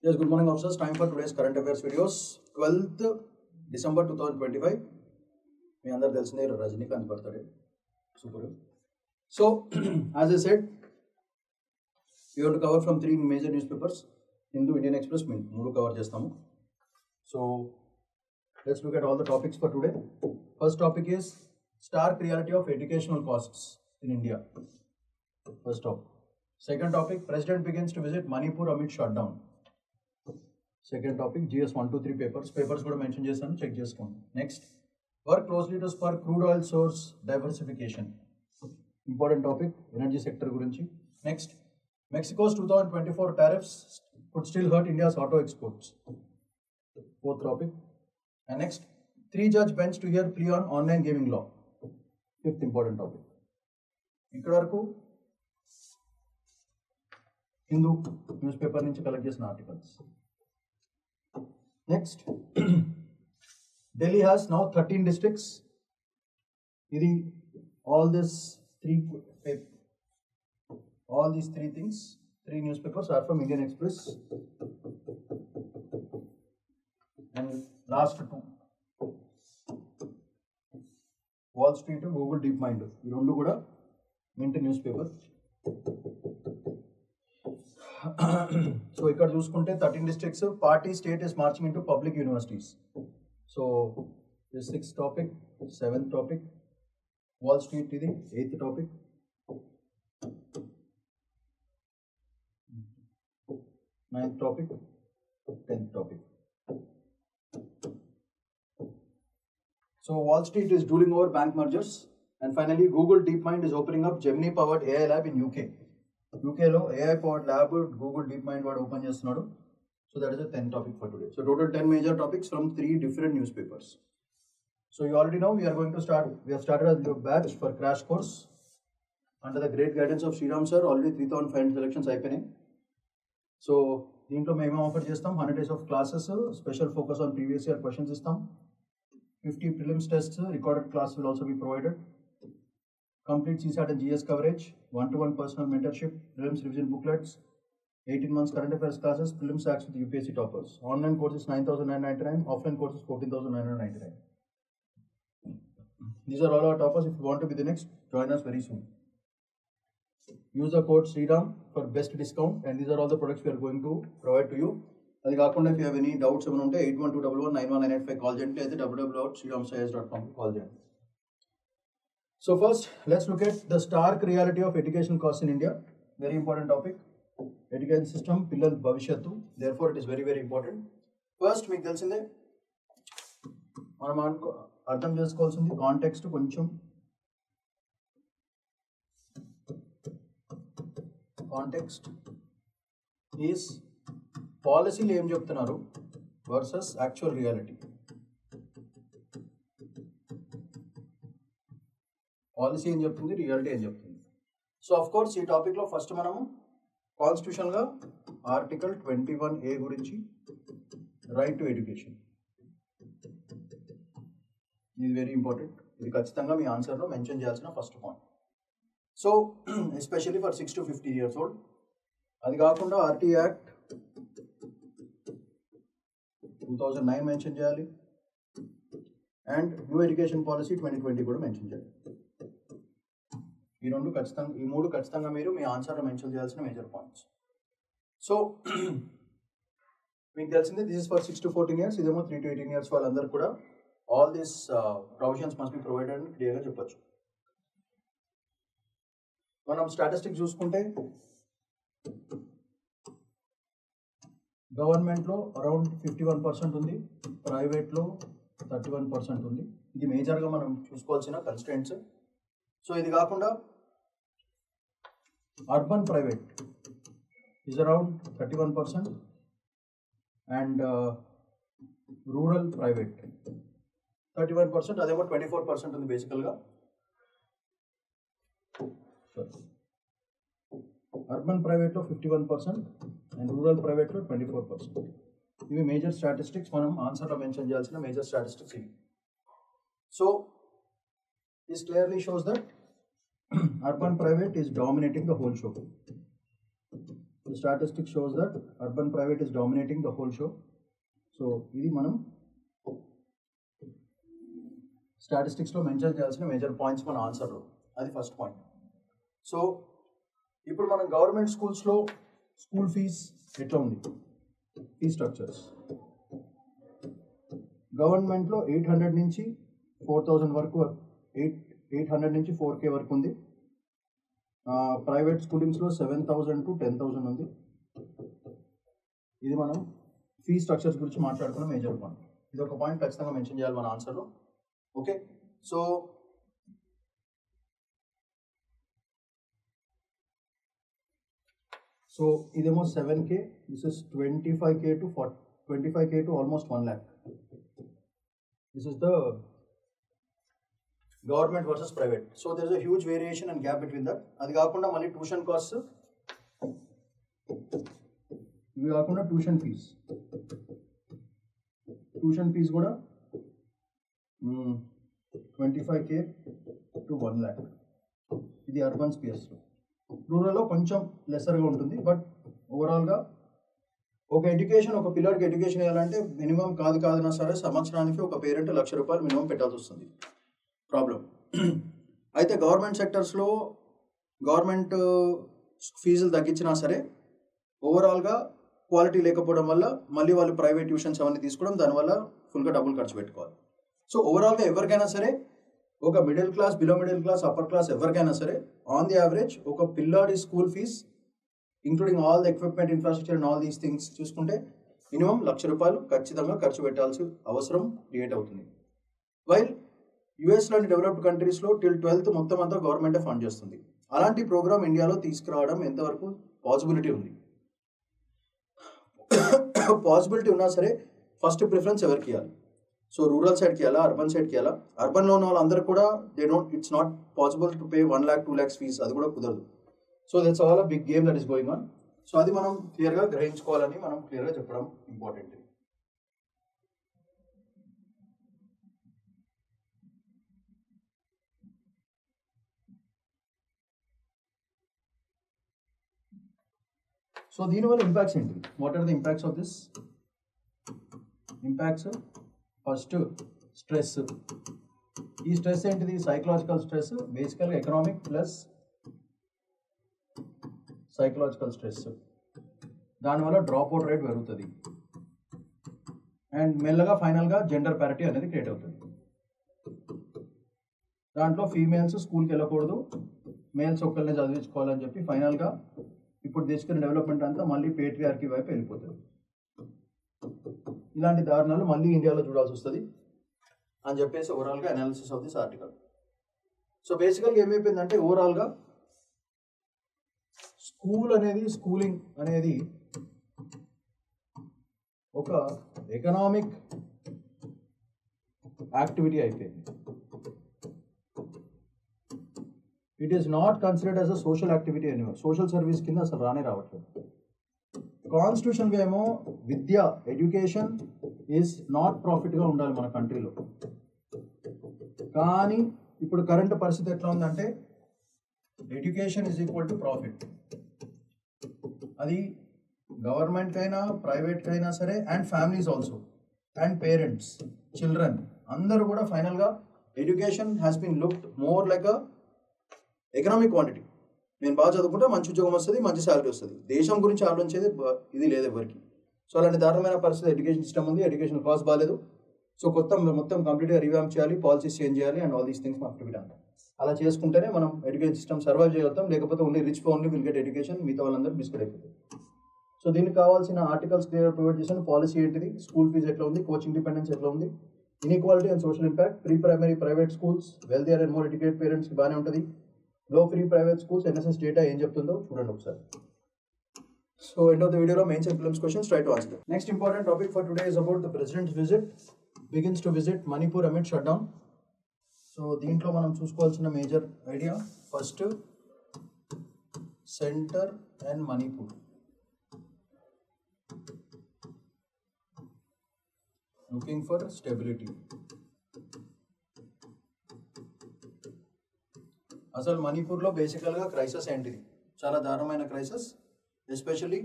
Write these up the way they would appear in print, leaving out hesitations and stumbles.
Yes, good morning officers. Time for today's current affairs videos. 12th December 2025. మీ అందరు తెలిసిందే Rajinikanth birthday. Super. So, as I said, we have to cover from 3 major newspapers. Hindu, Indian Express, మూడు cover చేస్తాము. So, let's look at all the topics for today. First topic is stark reality of educational costs in India. First topic. Second topic, President begins to visit Manipur amid shutdown. Second topic, GS 123 papers కూడా mention చేశాను, check చేసుకోండి. Next, work closely to spur crude oil source diversification, important topic, energy sector గురించి. Next, Mexico's 2024 tariffs could still hurt India's auto exports. Fourth topic. And next, 3-judge bench to hear plea on online gaming law. Fifth important topic. ఇక్కడ వరకు Hindu news paper నుంచి collect చేసిన articles. Next, Delhi has now 13 districts. All these three things, 3 newspapers are from Indian Express, and last 2 Wall Street, Google DeepMind. ఈ రెండు కూడా Mint newspaper. So ఇక్కడ చూసుకుంటే 13 districts, party state is marching into public universities. So this 6th topic, 7th topic, Wall Street ఇది 8th topic, 9th topic, 10th topic. So Wall Street is drooling over bank mergers, and finally Google DeepMind is opening up Gemini powered AI lab in UK. యూకేలో AI powered lab Google deep mind వాడు open చేస్తున్నాడు. So that is the 10th topic for today. So total 10 major topics from 3 different newspapers. So you already know we have started a batch for crash course under the great guidance of Sriram sir. Already 3,500 selections అయిపోయినాయి. So దీంట్లో మేము offer చేస్తాం 100 days of classes, special focus on previous year questions ఇస్తాం. 50 prelims tests, recorded class will also be provided. Complete CSAT and GS coverage, 1-to-1 personal mentorship, prelims revision booklets, 18 months current affairs classes, prelims acts with UPSC toppers. Online courses 9,999, offline courses 14,999. These are all our toppers. If you want to be the next, join us very soon. Use the code Sriram for best discount, and these are all the products we are going to provide to you. అది కాకుండా if you have any doubts ఏమైనా ఉంటే 8121191985 call చేయండి, అయితే www.sriramsayas.com call చేయండి. So first, let's look at the stark reality of education costs in India. Very important topic. Education system, pillal bhavishyattu. Therefore, it is very, very important. First, మీకు తెలిసిందే మనం అర్థం చేసుకోవాల్సింది కాంటెక్స్ట్ కొంచెం. Context is పాలసీలు ఏం చెప్తున్నారు వర్సెస్ యాక్చువల్ రియాలిటీ. పాలసీ ఏం చెప్తుంది, రియాలిటీ ఏం చెప్తుంది. సో ఆఫ్ కోర్స్ ఈ టాపిక్లో ఫస్ట్ మనము కాన్స్టిట్యూషన్గా ఆర్టికల్ 21A గురించి, రైట్ టు ఎడ్యుకేషన్. ఇది వెరీ ఇంపార్టెంట్. ఇది ఖచ్చితంగా మీ ఆన్సర్లో మెన్షన్ చేయాల్సిన first point. So especially for 6 to 15 years old. అది కాకుండా ఆర్టీ యాక్ట్ 2009 మెన్షన్ చేయాలి, అండ్ న్యూ ఎడ్యుకేషన్ పాలసీ 2020 కూడా మెన్షన్ చేయాలి. ఈ మూడు ఖచ్చితంగా మీరు మీ ఆన్సర్లో మెన్షన్ చేయాల్సిన మేజర్ పాయింట్స్. సో మీకు తెలిసిందే this is for 6 to 14 years, ఇదేమో 3 to 18 years వాళ్ళందరూ కూడా all these provisions must be provided అని క్లియర్గా చెప్పొచ్చు. మనం స్టాటిస్టిక్స్ చూసుకుంటే గవర్నమెంట్లో అరౌండ్ 51% ఉంది, ప్రైవేట్లో 31% ఉంది. ఇది మేజర్గా మనం చూసుకోవాల్సిన కన్స్ట్రెంట్స్. సో ఇది కాకుండా urban private is around 31% and rural private 31%, అదేమో 24% ఉంది బేసికల్గా. అర్బన్ ప్రైవేట్లో 51% అండ్ రూరల్ ప్రైవేట్లో 24%. ఇవి మేజర్ స్టాటిస్టిక్స్, మనం ఆన్సర్లో మెన్షన్ చేయాల్సిన మేజర్ స్టాటిస్టిక్స్ ఇవి. So this clearly shows that urban private is dominating the whole show. The statistic shows that urban private is dominating the whole show. So ఇది మనం స్టాటిస్టిక్స్లో mention చేయాల్సిన major points మన ఆన్సర్లో, అది first point. So ఇప్పుడు మనం government స్కూల్స్లో school fees ఎట్లా ఉంది, ఫీ స్ట్రక్చర్స్. గవర్నమెంట్లో 800 నుంచి 4000 వరకు, 800 నుంచి 4K వరకు ఉంది. ప్రైవేట్ స్కూలింగ్స్లో 7000 to 10,000 ఉంది. ఇది మనం ఫీ స్ట్రక్చర్స్ గురించి మాట్లాడుకున్న మేజర్ పాయింట్. ఇది ఒక పాయింట్ ఖచ్చితంగా మెన్షన్ చేయాలి మన ఆన్సర్లో. ఓకే, సో ఇదేమో 7K, this is 25K to almost 1 lakh. This is the government versus private. So there is a huge variation and gap between that. అది కాకుండా మళ్ళీ ట్యూషన్ కాస్ట్, ఇవి కాకుండా ట్యూషన్ ఫీజ్ కూడా 25K to 1 lakh. ఇది urban స్పేస్లో. రూరల్లో కొంచెం లెసర్గా ఉంటుంది, బట్ ఓవరాల్గా ఒక ఎడ్యుకేషన్, ఒక పిల్లడికి ఎడ్యుకేషన్ ఇవ్వాలంటే మినిమం కాదన్నా సరే సంవత్సరానికి ఒక పేరెంట్ ₹1,00,000 మినిమం పెట్టాల్సి వస్తుంది. ప్రాబ్లం. అయితే గవర్నమెంట్ సెక్టర్స్లో గవర్నమెంట్ ఫీజులు తగ్గించినా సరే ఓవరాల్గా క్వాలిటీ లేకపోవడం వల్ల మళ్ళీ వాళ్ళు ప్రైవేట్ ట్యూషన్స్ అవన్నీ తీసుకోవడం, దానివల్ల ఫుల్గా డబ్బులు ఖర్చు పెట్టుకోవాలి. సో ఓవరాల్గా ఎవరికైనా సరే, ఒక middle class, below middle class, upper class ఎవరికైనా సరే ఆన్ ది యావరేజ్ ఒక పిల్లాడి school fees including all the equipment, infrastructure and all these things చూసుకుంటే మినిమం ₹1,00,000 ఖచ్చితంగా ఖర్చు పెట్టాల్సిన అవసరం క్రియేట్ అవుతుంది. వైల్ యుఎస్ లాంటి డెవలప్డ్ కంట్రీస్లో టిల్ 12th మొత్తం అంతా గవర్నమెంటే ఫండ్ చేస్తుంది. అలాంటి ప్రోగ్రామ్ ఇండియాలో తీసుకురావడం ఎంతవరకు పాసిబిలిటీ ఉంది? పాసిబిలిటీ ఉన్నా సరే ఫస్ట్ ప్రిఫరెన్స్ ఎవరికి ఇవ్వాలి? సో రూరల్ సైడ్కి ఇవ్వాలా, అర్బన్ సైడ్కి ఇవ్వాలా? అర్బన్లో ఉన్న వాళ్ళందరూ కూడా it's not possible to pay 1 lakh 2 lakhs fees, అది కూడా కుదరదు. So that's all a big game that is going on. So అది మనం క్లియర్గా గ్రహించుకోవాలని మనం క్లియర్గా చెప్పడం ఇంపార్టెంట్. సో దీనివల్ల ఇంపాక్ట్స్ ఏంటి? What are the impacts of this? Impacts first stress. ఈ స్ట్రెస్ ఏంటిది? సైకలాజికల్ స్ట్రెస్, బేసికల్గా ఎకనామిక్ ప్లస్ సైకలాజికల్ స్ట్రెస్. దానివల్ల డ్రాప్ అవుట్ రేట్ పెరుగుతుంది అండ్ మెల్లగా ఫైనల్గా జెండర్ ప్యారిటీ అనేది క్రియేట్ అవుతుంది. దాంట్లో ఫీమేల్స్ స్కూల్కి వెళ్ళకూడదు, మేల్స్ ఒక్కరినే చదివించుకోవాలని చెప్పి ఫైనల్గా ఇప్పుడు తీసుకునే డెవలప్మెంట్ అంతా మళ్ళీ పేట్రియార్కీ వైపు వెళ్ళిపోతుంది. ఇలాంటి దారుణాలు మళ్ళీ ఇండియాలో చూడాల్సి వస్తుంది అని చెప్పేసి ఓవరాల్గా analysis of this article. So బేసికల్గా ఏమైపోయిందంటే ఓవరాల్గా స్కూలింగ్ అనేది ఒక ఎకనామిక్ యాక్టివిటీ అయిపోయింది. It is not considered as a social activity ఎనీవర్. Social service కింద అసలు రావట్లేదు. కాన్స్టిట్యూషన్గా ఏమో విద్య, ఎడ్యుకేషన్ ఈజ్ నాట్ ప్రాఫిట్గా ఉండాలి మన కంట్రీలో. కానీ ఇప్పుడు కరెంట్ పరిస్థితి ఎట్లా ఉందంటే education is equal to profit. అది గవర్నమెంట్ అయినా ప్రైవేట్ అయినా సరే, and families also, and parents, children అందరూ కూడా ఫైనల్గా education has been looked more like a economic quantity. నేను బాగా చదువుకుంటే మంచి ఉద్యోగం వస్తుంది, మంచి శాలరీ వస్తుంది. దేశం గురించి ఆలోచించేది ఇది లేదు ఎవరికి. సో అలాంటి దారుణమైన పరిస్థితి ఎడ్యుకేషన్ సిస్టమ్ ఉంది. ఎడ్యుకేషన్ కాస్ట్ బాగాలేదు. సో మొత్తం కంప్లీట్గా రివాంప్ చేయాలి, పాలసీస్ చేంజ్ చేయాలి, and all these things have to be done. అలా చేసుకుంటేనే మనం ఎడ్యుకేషన్ సిస్టమ్ సర్వైవ్ చేయగలుగుతాం. లేకపోతే only rich only will get education, మిగతా వాళ్ళందరూ బిస్కెట్ అయిపోతుంది. సో దీనికి కావాల్సిన ఆర్టికల్స్ క్లియర్ ప్రొవైడ్ చేసిన పాలసీ ఏంటిది, స్కూల్ ఫీజు ఎట్లా ఉంది, కోచింగ్ డిపెండెన్స్ ఎట్లా ఉంది, inequality and social impact, pre primary private schools, వెల్దియర్ and more educated పేరెంట్స్కి బాగానే ఉంటుంది. Low free private schools, NSS data ఏం చెప్తుందో చూడండి ఒకసారి. సో ఎండ్ ఆఫ్ ద వీడియోలో mains and prelims questions try to answer. Next important topic for today is about the president's visit begins to visit Manipur amid shutdown. So దీంట్లో మనం చూసుకోవాల్సిన major idea first centre and Manipur. Looking for stability. అసలు మణిపూర్లో బేసికల్గా crisis ఏంటిది? చాలా దారుణమైన crisis. Especially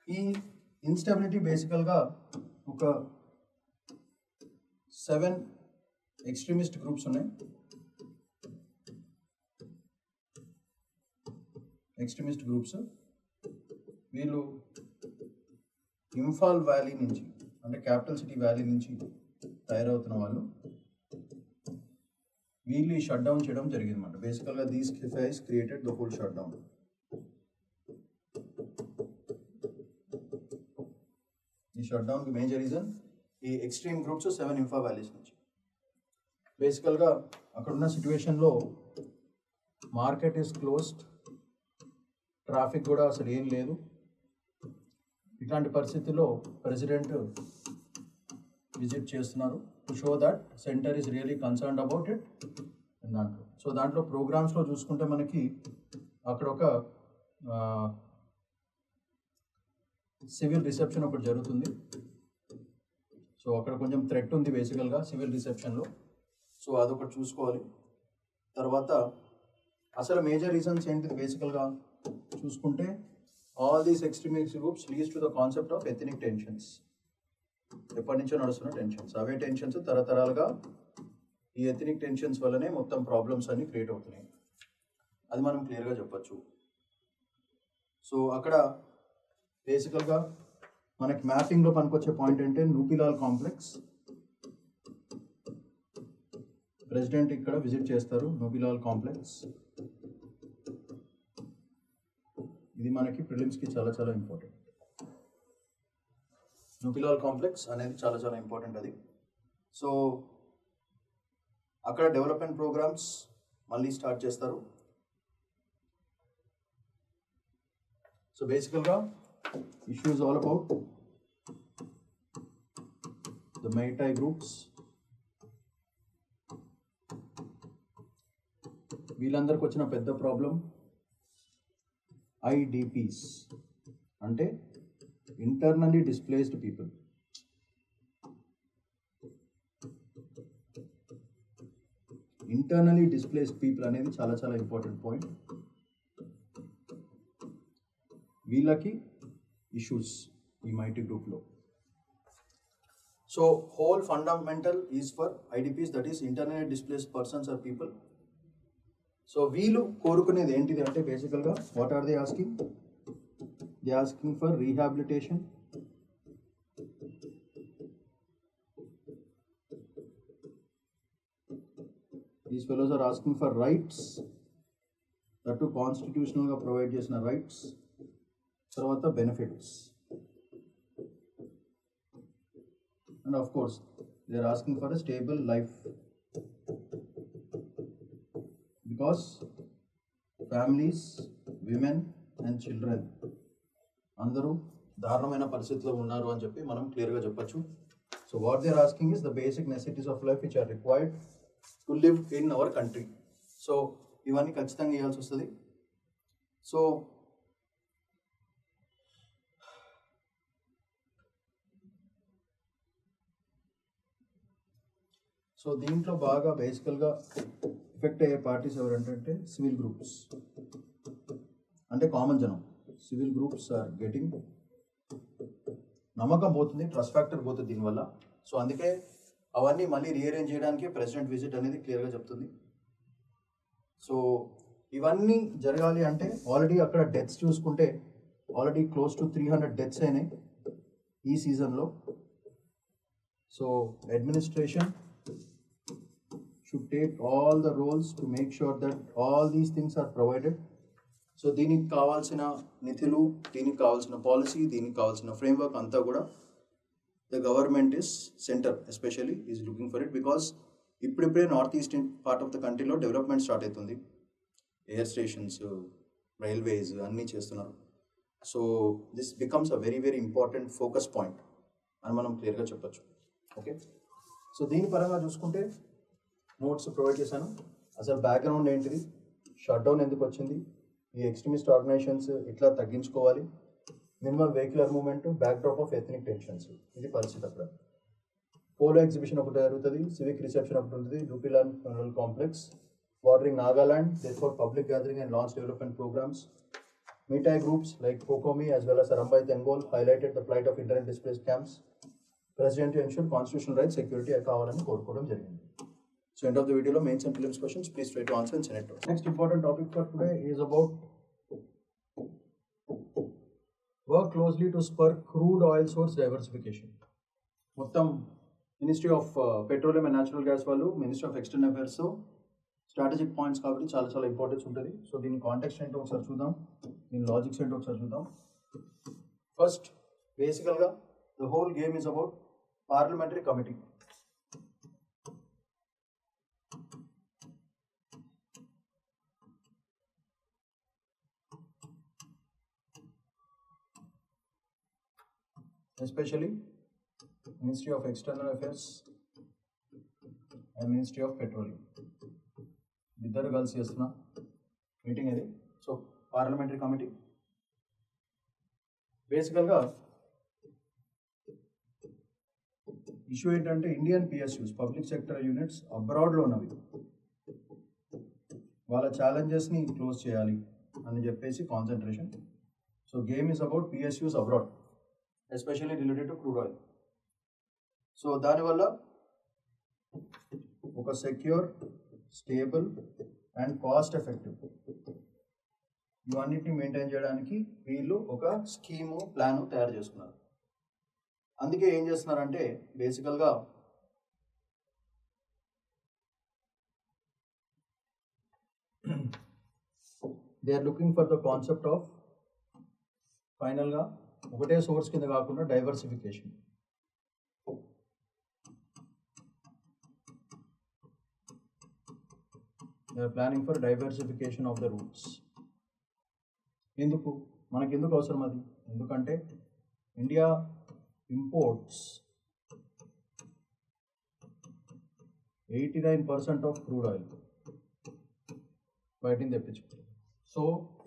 ఈ ఇన్స్టెబిలిటీ బేసికల్గా ఒక 7 ఎక్స్ట్రీమిస్ట్ గ్రూప్స్ ఉన్నాయి. ఎక్స్ట్రీమిస్ట్ గ్రూప్స్ వీళ్ళు ఇంఫాల్ వ్యాలీ నుంచి, అంటే క్యాపిటల్ సిటీ వ్యాలీ నుంచి తయారవుతున్న వాళ్ళు, వీళ్ళు ఈ షట్ డౌన్ చేయడం జరిగింది అన్నమాట. బేసికల్గా దీస్ ఫైస్ created the whole shutdown. ఈ షట్ డౌన్కి మేజర్ రీజన్ ఈ ఎక్స్ట్రీమ్ గ్రూప్స్ 7 ఇంఫా వ్యాలీస్ నుంచి. బేసికల్గా అక్కడున్న సిచ్యువేషన్లో మార్కెట్ ఈస్ క్లోజ్డ్, ట్రాఫిక్ కూడా అసలు ఏం లేదు. ఇట్లాంటి పరిస్థితుల్లో ప్రెసిడెంట్ విజిట్ చేస్తున్నారు to show that centre is really concerned about it దాంట్లో. సో దాంట్లో ప్రోగ్రామ్స్లో చూసుకుంటే మనకి అక్కడ ఒక సివిల్ రిసెప్షన్ ఒకటి జరుగుతుంది. సో అక్కడ కొంచెం థ్రెట్ ఉంది బేసికల్గా సివిల్ రిసెప్షన్లో. సో అదొకటి చూసుకోవాలి. తర్వాత అసలు మేజర్ రీజన్స్ ఏంటిది బేసికల్గా చూసుకుంటే, all these extremist groups leads to the concept of ethnic tensions. ఎప్పటి నుంచో నడుస్తున్న టెన్షన్స్, అవే టెన్షన్స్ తరతరాలుగా ఈ ఎథనిక్ టెన్షన్స్ వల్లనే మొత్తం ప్రాబ్లమ్స్ అన్ని క్రియేట్ అవుతున్నాయి. అది మనం క్లియర్గా చెప్పచ్చు. సో అక్కడ బేసికల్గా మనకి మ్యాపింగ్లో పనికొచ్చే పాయింట్ అంటే నూపిలాల్ కాంప్లెక్స్. ప్రెసిడెంట్ ఇక్కడ విజిట్ చేస్తారు నూపిలాల్ కాంప్లెక్స్. ఇది మనకి ప్రిలిమ్స్కి చాలా చాలా ఇంపార్టెంట్. నూపిలాల్ కాంప్లెక్స్ అనేది చాలా చాలా ఇంపార్టెంట్ అది. సో అక్కడ డెవలప్మెంట్ ప్రోగ్రామ్స్ మళ్ళీ స్టార్ట్ చేస్తారు. సో బేసికల్గా issue is all about the Meitei groups. వీళ్ళందరికి వచ్చిన పెద్ద ప్రాబ్లం IDPs అంటే internally displaced people. Internally displaced people అనేది చాలా చాలా ఇంపార్టెంట్ పాయింట్. వీళ్ళకి ఇష్యూస్ ఈ మైటీ గ్రూప్లో. So whole fundamental is for IDPs, that is internally displaced persons or people. So వీళ్ళు కోరుకునేది ఏంటిది అంటే బేసికల్గా what are they asking? They asking for rehabilitation, these fellows are asking for rights, that కాన్స్టిట్యూషనల్గా provide చేసిన rights. తర్వాత benefits, and of course they are asking for a stable life. Because families, women and children అందరూ దారుణమైన పరిస్థితిలో ఉన్నారు అని చెప్పి మనం క్లియర్గా చెప్పచ్చు. So what they are asking is the basic necessities of life which are required to live in our country. So ఇవన్నీ ఖచ్చితంగా ఇవ్వాల్సి వస్తుంది. సో దీంట్లో బాగా బేసికల్గా ఎఫెక్ట్ అయ్యే పార్టీస్ ఎవరంటే సివిల్ గ్రూప్స్, అంటే కామన్ జనం. సివిల్ గ్రూప్స్ ఆర్ గెటింగ్, నమ్మకం పోతుంది, ట్రస్ట్ ఫ్యాక్టర్ పోతుంది దీనివల్ల. సో అందుకే అవన్నీ మళ్ళీ రీఅరేంజ్ చేయడానికి ప్రెసిడెంట్ విజిట్ అనేది క్లియర్గా చెప్తుంది. సో ఇవన్నీ జరగాలి అంటే ఆల్రెడీ అక్కడ డెత్స్ చూసుకుంటే ఆల్రెడీ క్లోజ్ టు 300 డెత్స్ అయినాయి ఈ సీజన్లో. So administration should take all the roles to make sure that all these things are provided. So దీనికి కావాల్సిన నిధులు, దీనికి కావాల్సిన పాలసీ, దీనికి కావాల్సిన ఫ్రేమ్వర్క్ అంతా కూడా the government is centre especially is looking for it. Because ఇప్పుడిప్పుడే north east part of the కంట్రీలో డెవలప్మెంట్ స్టార్ట్ అవుతుంది. ఎయిర్ స్టేషన్స్, రైల్వేస్ అన్నీ చేస్తున్నారు. So this becomes a very very important focus point అని మనం క్లియర్గా చెప్పచ్చు. ఓకే, సో దీని పరంగా చూసుకుంటే నోట్స్ ప్రొవైడ్ చేశాను. అసలు బ్యాక్గ్రౌండ్ ఏంటిది, షట్ డౌన్ ఎందుకు వచ్చింది, ఈ ఎక్స్ట్రీమిస్ట్ ఆర్గనైజేషన్స్ ఎట్లా తగ్గించుకోవాలి, minimal vehicular movement, backdrop of ethnic tensions, ఇది పరిస్థితి. అక్కడ పోలో ఎగ్జిబిషన్ ఒకటి జరుగుతుంది, సివిక్ రిసెప్షన్ ఒకటి ఉంటుంది, నూపిలాల్ complex, bordering Nagaland, therefore public gathering and launch development programs. Meetai groups like Kokomi as well as Arambai Tengol highlighted the plight of internet displaced camps. President to ensure constitutional rights, security కావాలని కోరుకోవడం జరిగింది. So end of the video, mains and prelims questions, please try to answer and send it to us. Next important topic for today is about work closely to spur crude oil source diversification. మొత్తం ministry of petroleum and natural gas వాళ్ళు ministry of external affairs strategic points కాబట్టి చాలా చాలా importance ఉంటుంది. So దీని context ఏంటో ఒకసారి చూద్దాం, దీని లాజిక్స్ ఏంటో ఒకసారి చూద్దాం. ఫస్ట్ బేసికల్గా the whole game is about parliamentary committee. Especially Ministry of External Affairs and Ministry of Petroleum. ఇద్దరు కలిసి చేస్తున్న మీటింగ్ ఇది. సో పార్లమెంటరీ కమిటీ బేసికల్గా ఇష్యూ ఏంటంటే Indian PSUs public sector units అబ్రాడ్లో ఉన్నవి, వాళ్ళ ఛాలెంజెస్ని క్లోజ్ చేయాలి అని చెప్పేసి concentration. So game is about PSUs abroad, especially related to crude oil. So దానివల్ల ఒక secure, stable and cost effective ఇవన్నిటిని మెయింటైన్ చేయడానికి వీళ్ళు ఒక స్కీము, ప్లాను తయారు చేసుకున్నారు. అందుకే ఏం చేస్తున్నారంటే బేసికల్గా they are looking for the concept of ఫైనల్గా ఒకటే సోర్స్ కింద కాకుండా diversification. They are planning for diversification of the routes. మనకెందుకు అవసరం అది? ఎందుకంటే India imports 89% of crude oil బయటిని తెప్పించుకుంటుంది. సో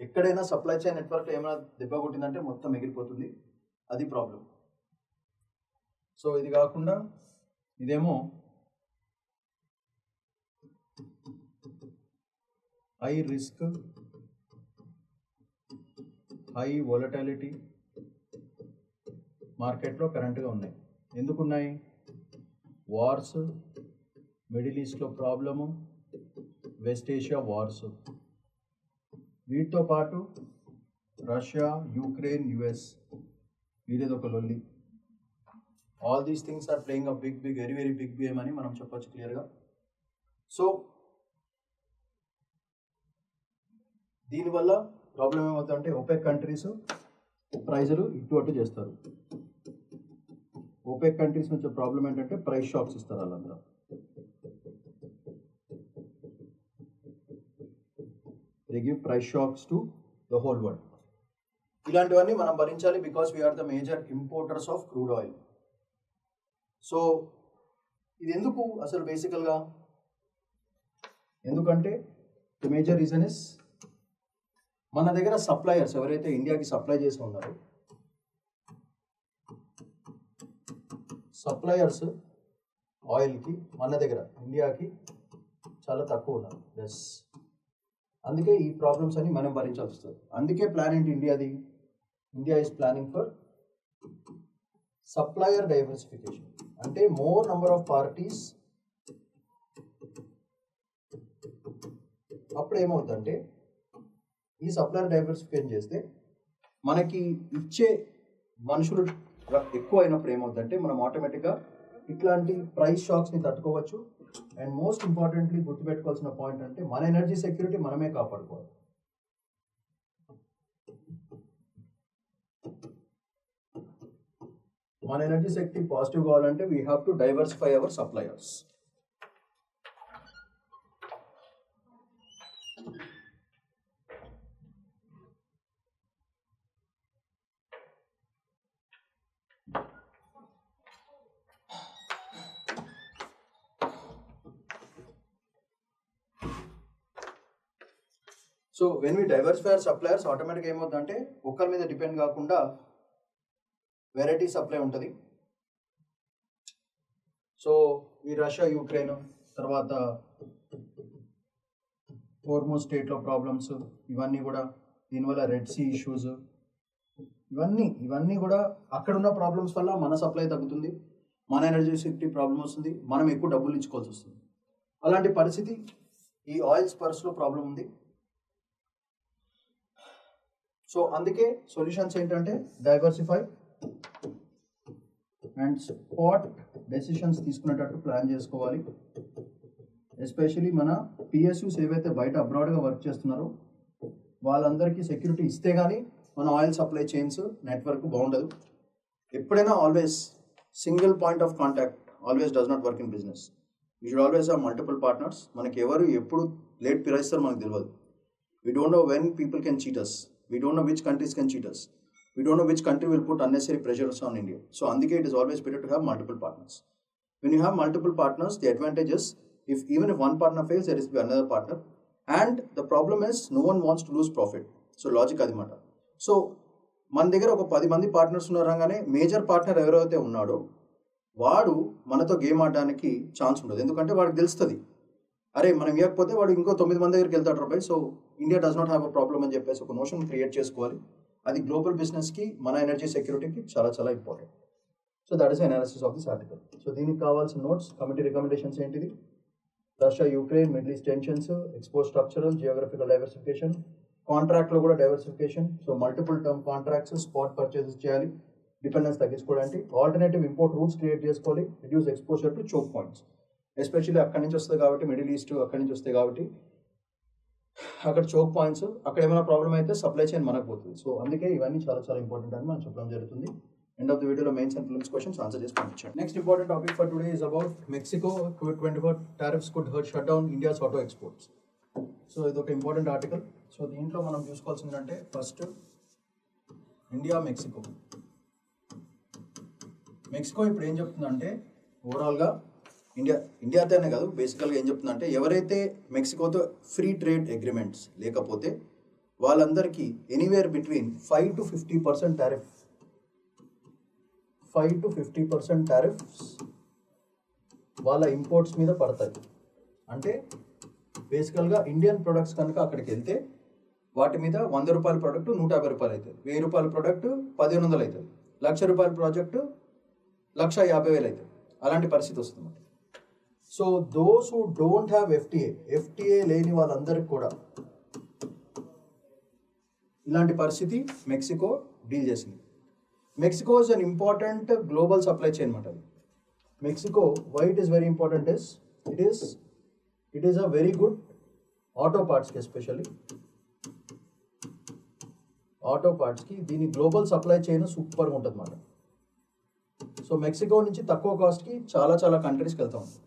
ఎక్కడైనా సప్లై చైన్ నెట్వర్క్ ఏమైనా దెబ్బ కొట్టిందంటే మొత్తం ఎగిరిపోతుంది, అది ప్రాబ్లం. సో ఇది కాకుండా ఇదేమో హై రిస్క్, హై వొలటాలిటీ మార్కెట్లో కరెంట్గా ఉన్నాయి. ఎందుకున్నాయి? వార్స్, మిడిల్ ఈస్ట్లో ప్రాబ్లము, వెస్ట్ ఏషియా వార్స్, వీటితో పాటు రష్యా, యుక్రెయిన్, యుఎస్ వీటిది ఒక లొల్లి. All these things are playing a big very very big game అని మనం చెప్పొచ్చు క్లియర్గా. సో దీనివల్ల ప్రాబ్లం ఏమవుతుందంటే ఓపెక్ కంట్రీస్ ప్రైజులు ఇటు అటు చేస్తారు. ఓపెక్ కంట్రీస్ నుంచి ప్రాబ్లం ఏంటంటే ప్రైస్ షాక్స్ ఇస్తారు వాళ్ళందరూ. They give price shocks to the whole world. ఇలాంటివన్నీ మనం భరించాలి because we are the major importers of crude oil. So ఇది ఎందుకు అసలు బేసికల్గా? ఎందుకంటే ద మేజర్ రీజన్ ఇస్ మన దగ్గర సప్లయర్స్ ఎవరైతే ఇండియాకి సప్లై చేసి ఉన్నారో, సప్లయర్స్ ఆయిల్కి మన దగ్గర ఇండియాకి చాలా తక్కువ ఉన్నారు. ఎస్, అందుకే ఈ ప్రాబ్లమ్స్ అన్ని మనం భరించాల్సి వస్తుంది. అందుకే ప్లాన్ ఏంటి ఇండియాది? India is planning for supplier diversification. అంటే మోర్ నంబర్ ఆఫ్ పార్టీస్. అప్పుడు ఏమవుతుందంటే ఈ సప్లయర్ డైవర్సిఫికేషన్ చేస్తే మనకి ఇచ్చే మనుషులు ఎక్కువ అయినప్పుడు ఏమవుతుందంటే మనం ఆటోమేటిక్గా ఇట్లాంటి ప్రైస్ షాక్స్ని తట్టుకోవచ్చు. అండ్ మోస్ట్ ఇంపార్టెంట్లీ గుర్తుపెట్టుకోవాల్సిన పాయింట్ అంటే మన ఎనర్జీ సెక్యూరిటీ మనమే కాపాడుకోవాలి. మన ఎనర్జీ సెక్యూరిటీ పాజిటివ్ కావాలంటే we have to diversify our suppliers. So when we diversify our suppliers ఆటోమేటిక్గా ఏమవుతుందంటే ఒక్కరి మీద డిపెండ్ కాకుండా వెరైటీ సప్లై ఉంటుంది. సో ఈ రష్యా, యుక్రెయిన్, తర్వాత హోర్మోజ్ స్టేట్లో ప్రాబ్లమ్స్, ఇవన్నీ కూడా దీనివల్ల రెడ్ సీ ఇష్యూస్, ఇవన్నీ కూడా అక్కడ ఉన్న ప్రాబ్లమ్స్ వల్ల మన సప్లై తగ్గుతుంది, మన ఎనర్జీ సెక్యూరిటీ ప్రాబ్లం వస్తుంది, మనం ఎక్కువ డబ్బులు ఇచ్చుకోవాల్సి వస్తుంది. అలాంటి పరిస్థితి ఈ ఆయిల్ స్పర్స్లో ప్రాబ్లం ఉంది. సో అందుకే సొల్యూషన్స్ ఏంటంటే డైవర్సిఫై అండ్ స్పాట్ డెసిషన్స్ తీసుకునేటట్టు ప్లాన్ చేసుకోవాలి. ఎస్పెషలీ మన పిఎస్యూస్ ఏవైతే బయట అబ్రాడ్గా వర్క్ చేస్తున్నారో వాళ్ళందరికీ సెక్యూరిటీ ఇస్తే కానీ మన ఆయిల్ సప్లై చైన్స్ నెట్వర్క్ బాగుండదు. ఎప్పుడైనా always single point of contact always does not work in business. You should always have multiple partners. మనకి ఎవరు ఎప్పుడు లేట్ పిరాయిస్తారో మనకు తెలియదు. We don't know when people can cheat us. We don't know which countries can cheat us. We don't know which country will put unnecessary pressures on India. So, andike it is always better to have multiple partners. When you have multiple partners, the advantage is, even if one partner fails, there is to be another partner. And the problem is, no one wants to lose profit. So, logic adi mata. So, మన దగ్గర ఒక 10 మంది partners ఉన్నారంగానే major partner ఎవరైతే ఉన్నాడో వాడు మనతో game ఆడడానికి chance ఉండదు. ఎందుకంటే వాడికి తెలుస్తుంది, అరే మనం ఇవ్వకపోతే వాడు ఇంకో 9 మంది దగ్గరికి వెళ్తాడు రూపాయి. So India does not have a problem అని చెప్పేసి ఒక నోషన్ క్రియేట్ చేసుకోవాలి. అది గ్లోబల్ బిజినెస్కి, మన ఎనర్జీ సెక్యూరిటీకి చాలా చాలా important. So that is analysis of this article. So దీనికి కావాల్సిన నోట్స్, కమిటీ రికమెండేషన్స్ ఏంటిది? Russia Ukraine middle east tensions, export structural geographical diversification, కాంట్రాక్ట్లో కూడా diversification. So multiple term contracts, spot purchases చేయాలి డిపెండెన్స్ తగ్గించుకోవడానికి. ఆల్టర్నేటివ్ ఇంపోర్ట్ రూట్స్ క్రియేట్ చేసుకోవాలి, reduce exposure to choke points. Especially అక్కడి నుంచి వస్తుంది కాబట్టి, మిడిల్ ఈస్ట్ అక్కడి నుంచి వస్తాయి కాబట్టి అక్కడ చోక్ పాయింట్స్, అక్కడ ఏమైనా ప్రాబ్లం అయితే సప్లై చైన్ మనకు పోతుంది. సో అందుకే ఇవన్నీ చాలా చాలా ఇంపార్టెంట్ అని మనం చెప్పడం జరుగుతుంది. ఎండ్ ఆఫ్ ద వీడియోలో mains and prelims questions answer చేసి పంపించండి. Next important topic for today is about Mexico 24 tariffs could hurt shut down India's auto exports. So ఇది ఒక ఇంపార్టెంట్ ఆర్టికల్. సో దీంట్లో మనం చూసుకోవాల్సింది అంటే ఫస్ట్ ఇండియా మెక్సికో ఇప్పుడు ఏం చెప్తుందంటే ఓవరాల్గా ఇండియాతోనే కాదు, బేసికల్గా ఏం చెప్తుందంటే ఎవరైతే మెక్సికోతో ఫ్రీ ట్రేడ్ అగ్రిమెంట్స్ లేకపోతే వాళ్ళందరికీ ఎనీవేర్ బిట్వీన్ 5 to 50% టారిఫ్స్ వాళ్ళ ఇంపోర్ట్స్ మీద పడతాయి. అంటే బేసికల్గా ఇండియన్ ప్రొడక్ట్స్ కనుక అక్కడికి వెళ్తే వాటి మీద 100 రూపాయల ప్రోడక్ట్ 150 రూపాయలు అవుతుంది, 1000 రూపాయల ప్రోడక్ట్ 1500 అవుతుంది, 1,00,000 రూపాయల ప్రాజెక్టు 1,50,000 అవుతుంది. అలాంటి పరిస్థితి వస్తుంది. So those who don't have FTA లేని వాళ్ళందరికీ కూడా ఇలాంటి పరిస్థితి మెక్సికో డీల్ చేసింది. Mexico is an important global supply chain అన్నమాట. Mexico why it is very important is it is a very good auto పార్ట్స్కి, ఎస్పెషల్లీ ఆటో పార్ట్స్కి దీని గ్లోబల్ సప్లై చైన్ సూపర్గా ఉంటుంది అన్నమాట. సో మెక్సికో నుంచి తక్కువ కాస్ట్కి చాలా చాలా కంట్రీస్కి వెళ్తా ఉంది.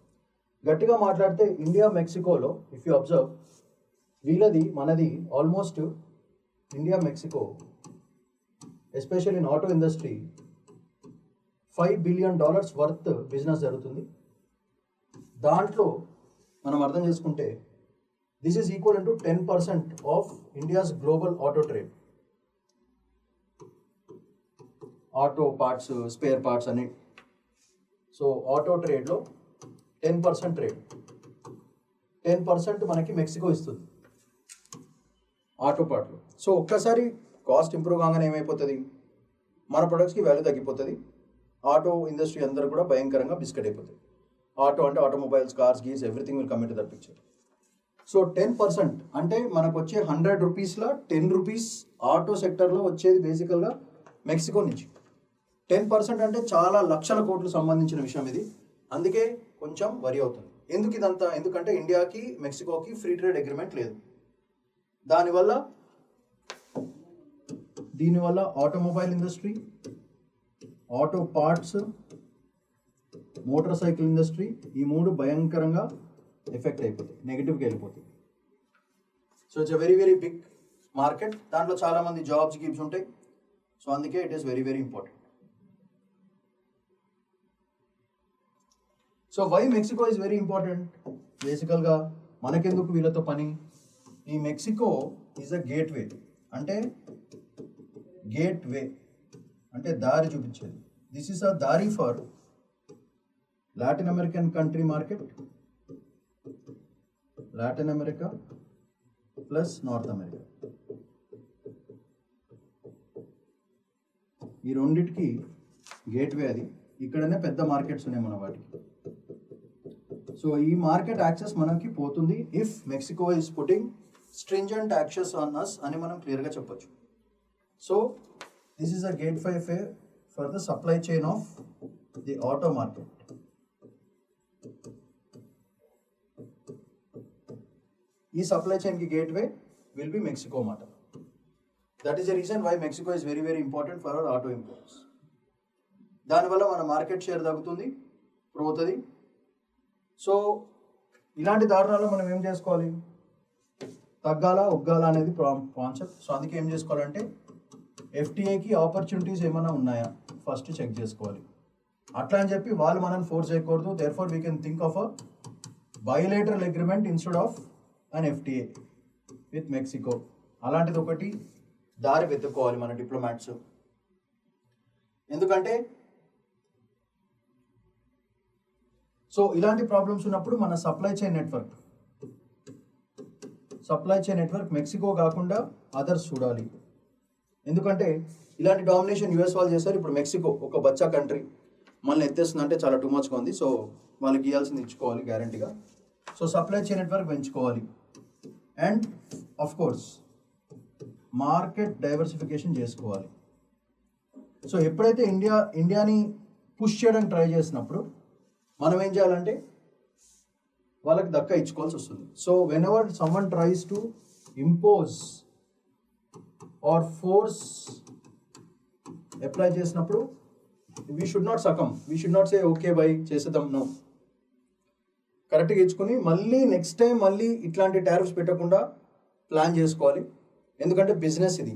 గట్టిగా మాట్లాడితే ఇండియా మెక్సికోలో ఇఫ్ యూ అబ్జర్వ్ మనది almost India Mexico especially in auto industry $5 billion worth business జరుగుతుంది. దాంట్లో మనం అర్థం చేసుకుంటే this is equal to 10% of India's global auto trade. Auto parts, spare parts అని. సో ఆటో ట్రేడ్లో 10% ట్రేడ్, 10% మనకి మెక్సికో ఇస్తుంది auto పార్ట్లో. సో ఒక్కసారి కాస్ట్ ఇంప్రూవ్ కాగానే ఏమైపోతుంది, మన ప్రొడక్ట్స్కి వాల్యూ తగ్గిపోతుంది. ఆటో ఇండస్ట్రీ అందరూ కూడా భయంకరంగా బిస్కెట్ అయిపోతుంది. ఆటో అంటే ఆటోమొబైల్స్, కార్స్, గీస్, everything will come in to that picture. So 10% అంటే మనకు వచ్చే 100 రూపీస్లో 10 రూపీస్ ఆటో సెక్టర్లో వచ్చేది బేసికల్గా మెక్సికో నుంచి. 10% అంటే చాలా లక్షల కోట్లు సంబంధించిన విషయం ఇది. అందుకే కొంచెం వరి అవుతుంది. ఎందుకంటే ఇండియాకి మెక్సికోకి ఫ్రీ ట్రేడ్ అగ్రిమెంట్ లేదు. దీనివల్ల automobile industry, auto parts, motorcycle industry ఈ 3 భయంకరంగా ఎఫెక్ట్ అయిపోతాయి, నెగిటివ్కి వెళ్ళిపోతాయి. So it's a very very big market. దాంట్లో చాలామంది జాబ్స్ గిబ్స్ ఉంటాయి. సో అందుకే it is very very important. So why Mexico is very important? బేసికల్గా మనకెందుకు వీళ్ళతో పని? ఈ మెక్సికో ఈజ్ అ గేట్వే అంటే దారి చూపించేది. దిస్ ఈస్ అ దారి for Latin American country market, Latin America plus north America. ఈ రెండిటికి గేట్వే అది. ఇక్కడనే పెద్ద మార్కెట్స్ ఉన్నాయి మన వాటికి. సో ఈ మార్కెట్ యాక్సెస్ మనకి పోతుంది if Mexico is putting stringent access on us అని మనం క్లియర్గా చెప్పొచ్చు. So this is a gateway for the supply chain of the auto market. ఈ సప్లై చైన్కి గేట్వే విల్ బి మెక్సికో మాట. That is the reason why Mexico is very very important for our auto imports. దానివల్ల మన market share తగ్గుతుంది, పోతుంది. So ఇలాంటి దారుణాల్లో మనం ఏం చేసుకోవాలి? తగ్గాలా ఒగ్గాలా అనేది కాన్సెప్ట్. సో అందుకే ఏం చేసుకోవాలంటే ఎఫ్టీఏకి ఆపర్చునిటీస్ ఏమైనా ఉన్నాయా ఫస్ట్ చెక్ చేసుకోవాలి. అట్లా అని చెప్పి వాళ్ళు మనల్ని ఫోర్స్ చేయకూడదు. Therefore we can think of a bilateral agreement instead of an FTA with Mexico. అలాంటిది ఒకటి దారి వెతుక్కోవాలి మన డిప్లొమాట్స్. ఎందుకంటే సో ఇలాంటి ప్రాబ్లమ్స్ ఉన్నప్పుడు మన సప్లై చైన్ నెట్వర్క్ మెక్సికో కాకుండా అదర్స్ చూడాలి. ఎందుకంటే ఇలాంటి డామినేషన్ యూఎస్ వాళ్ళు చేశారు. ఇప్పుడు మెక్సికో ఒక బచ్చా కంట్రీ మనల్ని ఎత్తేస్తుంది అంటే చాలా టూ మచ్గా ఉంది. సో వాళ్ళకి ఇవ్వాల్సింది ఇచ్చుకోవాలి గ్యారంటీగా. సో సప్లై చైన్ నెట్వర్క్ పెంచుకోవాలి. And of course market diversification చేసుకోవాలి. సో ఎప్పుడైతే ఇండియాని పుష్ చేయడానికి ట్రై చేసినప్పుడు మనం ఏం చేయాలంటే వాళ్ళకి దక్క ఇచ్చుకోవాల్సి వస్తుంది. So whenever someone tries to impose or force apply చేసినప్పుడు we should not succumb, we should not say okay bye చేసేద్దాం. నో, కరెక్ట్గా ఇచ్చుకొని మళ్ళీ నెక్స్ట్ టైం మళ్ళీ ఇట్లాంటి టారిఫ్స్ పెట్టకుండా ప్లాన్ చేసుకోవాలి. ఎందుకంటే బిజినెస్ ఇది,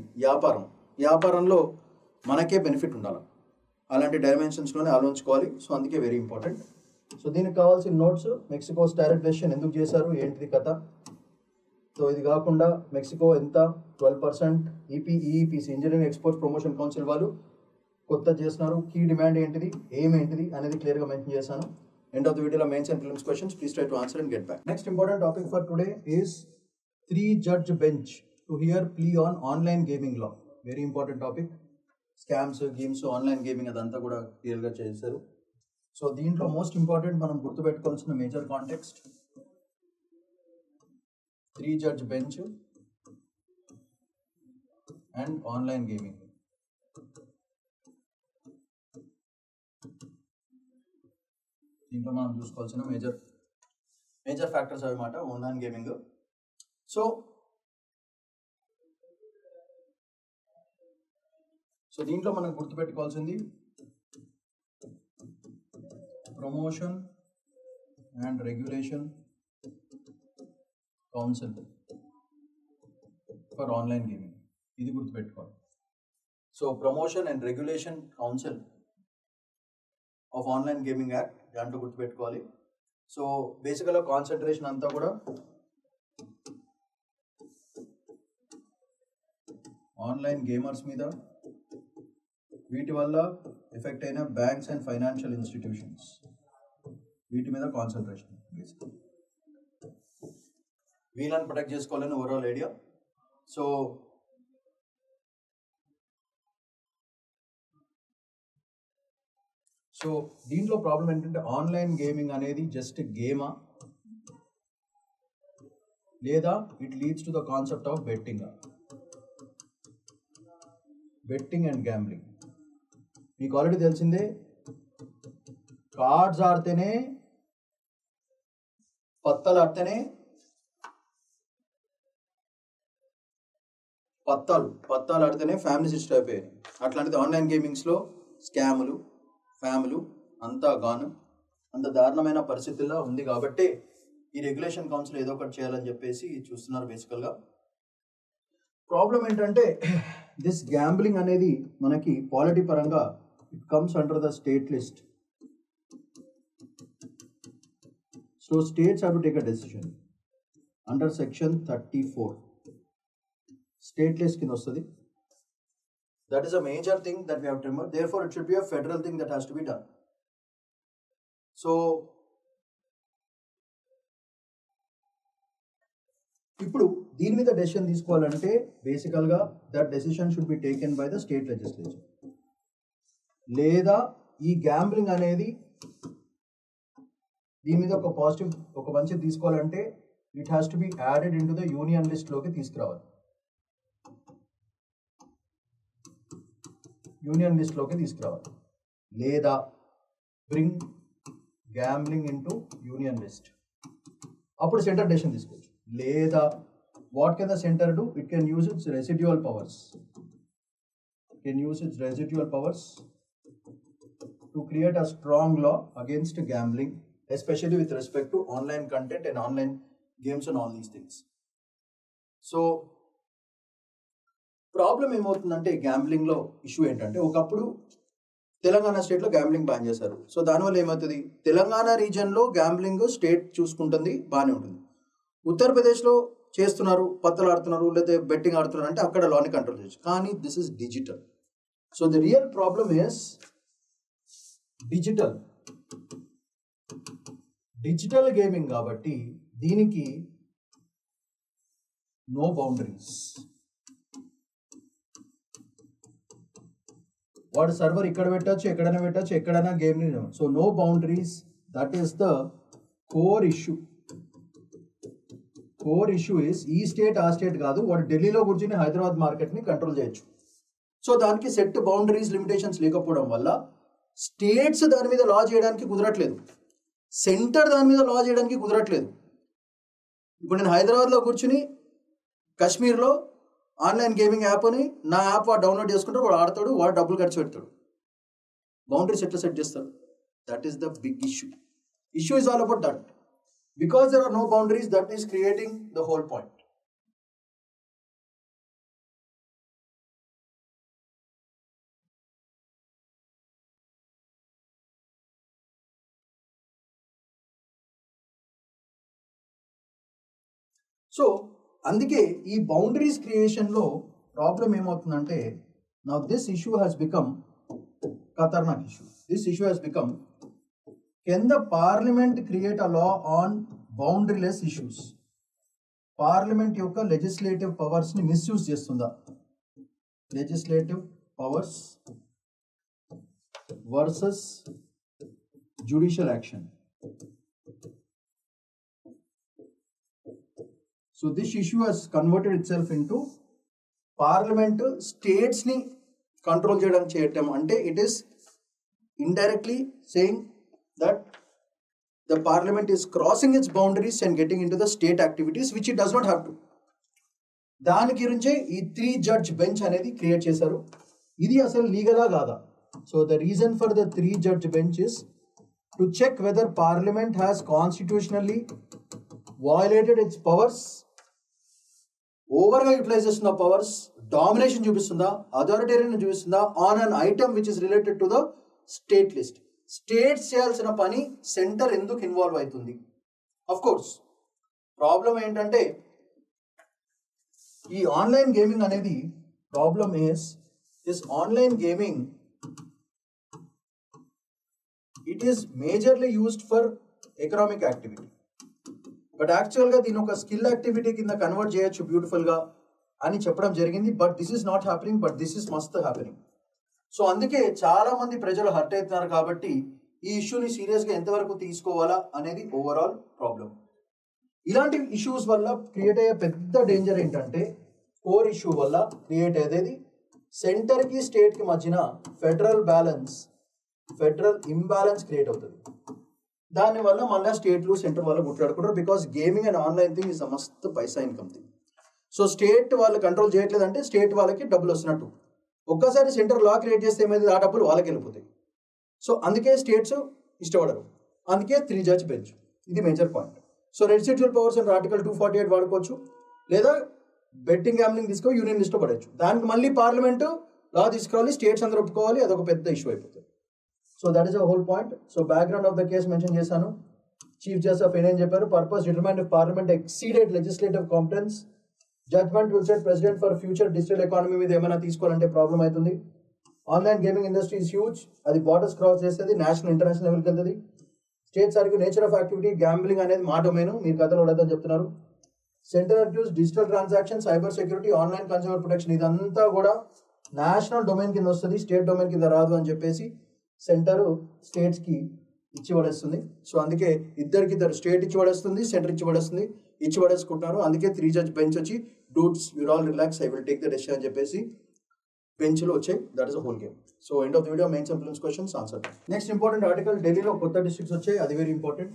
వ్యాపారంలో మనకే బెనిఫిట్ ఉండాలి. అలాంటి డైమెన్షన్స్లోనే ఆలోచించుకోవాలి. సో అందుకే వెరీ ఇంపార్టెంట్. సో దీనికి కావాల్సిన నోట్స్, మెక్సికోస్ టారిఫ్ డెసిషన్ ఎందుకు చేశారు, ఏంటిది కథ. సో ఇది కాకుండా మెక్సికో ఎంత 12% EEPC engineering exports promotion council వాళ్ళు కొత్త చేస్తున్నారు. కీ డిమాండ్ ఏంటిది, ఏమేంటిది అనేది క్లియర్గా మెన్షన్ చేశాను. ఎండ్ ఆఫ్ ద వీడియోలో mains and prelims questions. Please try to answer and get back. Next important topic for today is 3-judge bench to hear plea on online gaming law. Very important topic. Scams, games, online gaming అదంతా కూడా క్లియర్గా చేశారు. So దీంట్లో most important మనం గుర్తుపెట్టుకోవాల్సిన major context 3-judge bench and online gaming. దీంట్లో మనం చూసుకోవాల్సిన మేజర్ ఫ్యాక్టర్స్ అన్నమాట ఆన్లైన్ గేమింగ్. సో దీంట్లో మనం గుర్తుపెట్టుకోవాల్సింది promotion and regulation council for online gaming, ఇది గుర్తుపెట్టుకోవాలి. So promotion and regulation council of online gaming act, దాంట్లో గుర్తుపెట్టుకోవాలి. సో బేసికల్గా కాన్సన్ట్రేషన్ అంతా కూడా ఆన్లైన్ గేమర్స్ మీద, వీటి వల్ల ఎఫెక్ట్ అయిన బ్యాంక్స్ అండ్ ఫైనాన్షియల్ ఇన్స్టిట్యూషన్స్, వీటి మీద కాన్సన్ట్రేషన్. వీళ్ళని ప్రొటెక్ట్ చేసుకోవాలని ఓవరాల్ ఐడియా. సో దీంట్లో ప్రాబ్లం ఏంటంటే ఆన్లైన్ గేమింగ్ అనేది జస్ట్ గేమా, లేదా it leads to the concept of betting and gambling. మీకు ఆల్రెడీ తెలిసిందే, కార్డ్స్ ఆడితేనే, పత్తాలు ఆడితేనే ఫ్యామిలీస్ డిస్టర్బ్ అయిపోయాయి. అట్లాంటిది ఆన్లైన్ గేమింగ్స్లో స్కాములు, ఫ్యామిలు అంతా గాను, అంత దారుణమైన పరిస్థితుల్లో ఉంది. కాబట్టి ఈ రెగ్యులేషన్ కౌన్సిల్ ఏదో ఒకటి చేయాలని చెప్పేసి చూస్తున్నారు. బేసికల్గా ప్రాబ్లం ఏంటంటే దిస్ గ్యాంబ్లింగ్ అనేది మనకి పాలిటీ పరంగా it comes under the state list. So states have to take a decision under section 34. State list కింద వస్తుంది. That is a major thing that we have to remember. Therefore it should be a federal thing that has to be done. So ఇప్పుడు దీని మీద decision తీసుకోవాలంటే బేసికల్గా that decision should be taken by the state legislature. లేదా ఈ gambling అనేది దీని మీద ఒక మంచిది తీసుకోవాలంటే it has to be added into the union లిస్ట్లోకి తీసుకురావాలి. యూనియన్ లిస్ట్లోకి తీసుకురావాలి. లేదా bring gambling into union list. అప్పుడు సెంటర్ డెసిషన్ తీసుకోవచ్చు. లేదా what can the centre do? It can use its residual powers. To create a strong law against gambling, especially with respect to online content and online games and all these things. So, problem ఏమవుతుందంటే గ్యాంబ్లింగ్లో issue ఏంటంటే, ఒకప్పుడు తెలంగాణ స్టేట్లో gambling ban చేశారు. So దానివల్ల ఏమవుతుంది, Telangana రీజన్లో gambling state చూసుకుంటుంది, బాగానే ఉంటుంది. ఉత్తరప్రదేశ్లో చేస్తున్నారు, పత్తలు ఆడుతున్నారు, లేదా బెట్టింగ్ ఆడుతున్నారు అంటే అక్కడ లాని కంట్రోల్ చేయొచ్చు. కానీ this is digital. So the real problem is digital gaming కాబట్టి దీనికి నో బౌండరీస్. వాడు సర్వర్ ఇక్కడ పెట్టచ్చు, ఎక్కడైనా game. So no boundaries, that is the core issue. Is ఈ స్టేట్ ఆ స్టేట్ కాదు, వాడు ఢిల్లీలో కూర్చుని హైదరాబాద్ మార్కెట్ని కంట్రోల్ చేయొచ్చు. సో దానికి సెట్ బౌండరీస్, లిమిటేషన్స్ లేకపోవడం వల్ల స్టేట్స్ దాని మీద లా చేయడానికి కుదరట్లేదు, సెంటర్ దాని మీద లా చేయడానికి కుదరట్లేదు. ఇప్పుడు నేను హైదరాబాద్లో కూర్చుని కాశ్మీర్లో ఆన్లైన్ గేమింగ్ యాప్ అని నా యాప్ వాడు డౌన్లోడ్ చేసుకుంటాడు, వాడు ఆడతాడు, వాడు డబ్బులు ఖర్చు పెడతాడు. బౌండరీస్ ఎట్లా సెట్ చేస్తారు? That is the big issue. Issue is all about that. Because there are no boundaries, that is creating the whole point. So అందుకే ఈ బౌండరీస్ క్రియేషన్లో ప్రాబ్లం ఏమవుతుందంటే, now this issue has become ఖతర్నాక్ issue. This issue has become, can the parliament create a law on boundaryless issues? Parliament యొక్క legislative పవర్స్ని misuse చేస్తుందా? Legislative powers versus judicial action. So this issue has converted itself into parliament స్టేట్స్ని control చేయడం అంటే it is indirectly saying that the parliament is crossing its boundaries and getting into the state activities which it does not have to. దాని గురించే ఈ 3 judge bench అనేది create చేశారు. ఇది అసలు లీగలా కాదా? So the reason for the 3 judge bench is to check whether parliament has constitutionally violated its powers, ఓవర్గా utilise చేస్తున్న పవర్స్, డామినేషన్ చూపిస్తుందా, అథారిటేరియన్ చూపిస్తుందా on an item which is related to the state list. States చేయాల్సిన పని centre ఎందుకు involve అవుతుంది? Of course problem ఏంటంటే, ఈ ఆన్లైన్ గేమింగ్ అనేది problem is this online gaming, it is majorly used for economic activity. But యాక్చువల్గా దీని ఒక స్కిల్ యాక్టివిటీ కింద కన్వర్ట్ చేయొచ్చు బ్యూటిఫుల్గా అని చెప్పడం జరిగింది. But this is not happening, but this is must happening. So అందుకే చాలా మంది ప్రజలు హర్ట్ అవుతున్నారు. కాబట్టి ఈ ఇష్యూని సీరియస్గా ఎంతవరకు తీసుకోవాలా అనేది ఓవరాల్ ప్రాబ్లం. ఇలాంటి ఇష్యూస్ వల్ల క్రియేట్ అయ్యే పెద్ద డేంజర్ ఏంటంటే, కోర్ ఇష్యూ వల్ల క్రియేట్ అయ్యేది సెంటర్కి స్టేట్కి మధ్యన ఫెడరల్ ఇంబ్యాలెన్స్ క్రియేట్ అవుతుంది. దానివల్ల మళ్ళీ స్టేట్లు సెంటర్ వాళ్ళు గుట్లాడుకుంటారు. Because gaming and online thing is a మస్త్ paisa income thing. So state వాళ్ళు కంట్రోల్ చేయట్లేదంటే స్టేట్ వాళ్ళకి డబ్బులు వస్తున్నట్టు. ఒక్కసారి సెంటర్ లా క్రియేట్ చేస్తే ఏమైంది, ఆ డబ్బులు వాళ్ళకి వెళ్ళిపోతాయి. సో అందుకే స్టేట్స్ ఇష్టపడరు. అందుకే 3 judge bench, ఇది major point. So residual powers and article 248 వాడుకోవచ్చు, లేదా బెట్టింగ్ గ్యాంబ్లింగ్ తీసుకొని యూనియన్ లిస్ట్లో పడవచ్చు. దానికి మళ్ళీ పార్లమెంటు లా తీసుకురావాలి, స్టేట్స్ అందరూ ఒప్పుకోవాలి, అదొక పెద్ద ఇష్యూ అయిపోతుంది. So that is a whole point. So background of the case mention చేశాను. చీఫ్ జస్టిస్ ఆఫ్ ఇండియా చెప్పారు, purpose determined if parliament exceeded legislative competence, judgment will set precedent for future digital economy మీద ఏమైనా తీసుకోవాలంటే problem అవుతుంది. Online gaming industry is huge, అది borders cross చేస్తుంది, national international లెవెల్కి వెళ్తుంది. States argue nature of activity, gambling అనేది మా డొమైన్, మీరు కథలు ఉండదని చెప్తున్నారు. Centre accuse digital transaction, cyber security, online consumer protection, ఇదంతా కూడా నేషనల్ డొమైన్ కింద వస్తుంది, స్టేట్ డొమైన్ కింద రాదు అని చెప్పేసి సెంటర్ స్టేట్స్కి ఇచ్చి పడేస్తుంది. సో అందుకే ఇద్దరు స్టేట్ ఇచ్చి పడేస్తుంది, సెంటర్ ఇచ్చి పడేస్తుంది, ఇచ్చి పడేసుకుంటున్నారు. అందుకే 3 జడ్జ్ బెంచ్ వచ్చి dudes you're all relax, I will take the decision అని చెప్పేసి బెంచ్లో వచ్చాయి. That is a whole game. So end of the video, mains and prelims questions answer. Next important article, ఢిల్లీలో కొత్త డిస్ట్రిక్ట్స్ వచ్చాయి, అది very important.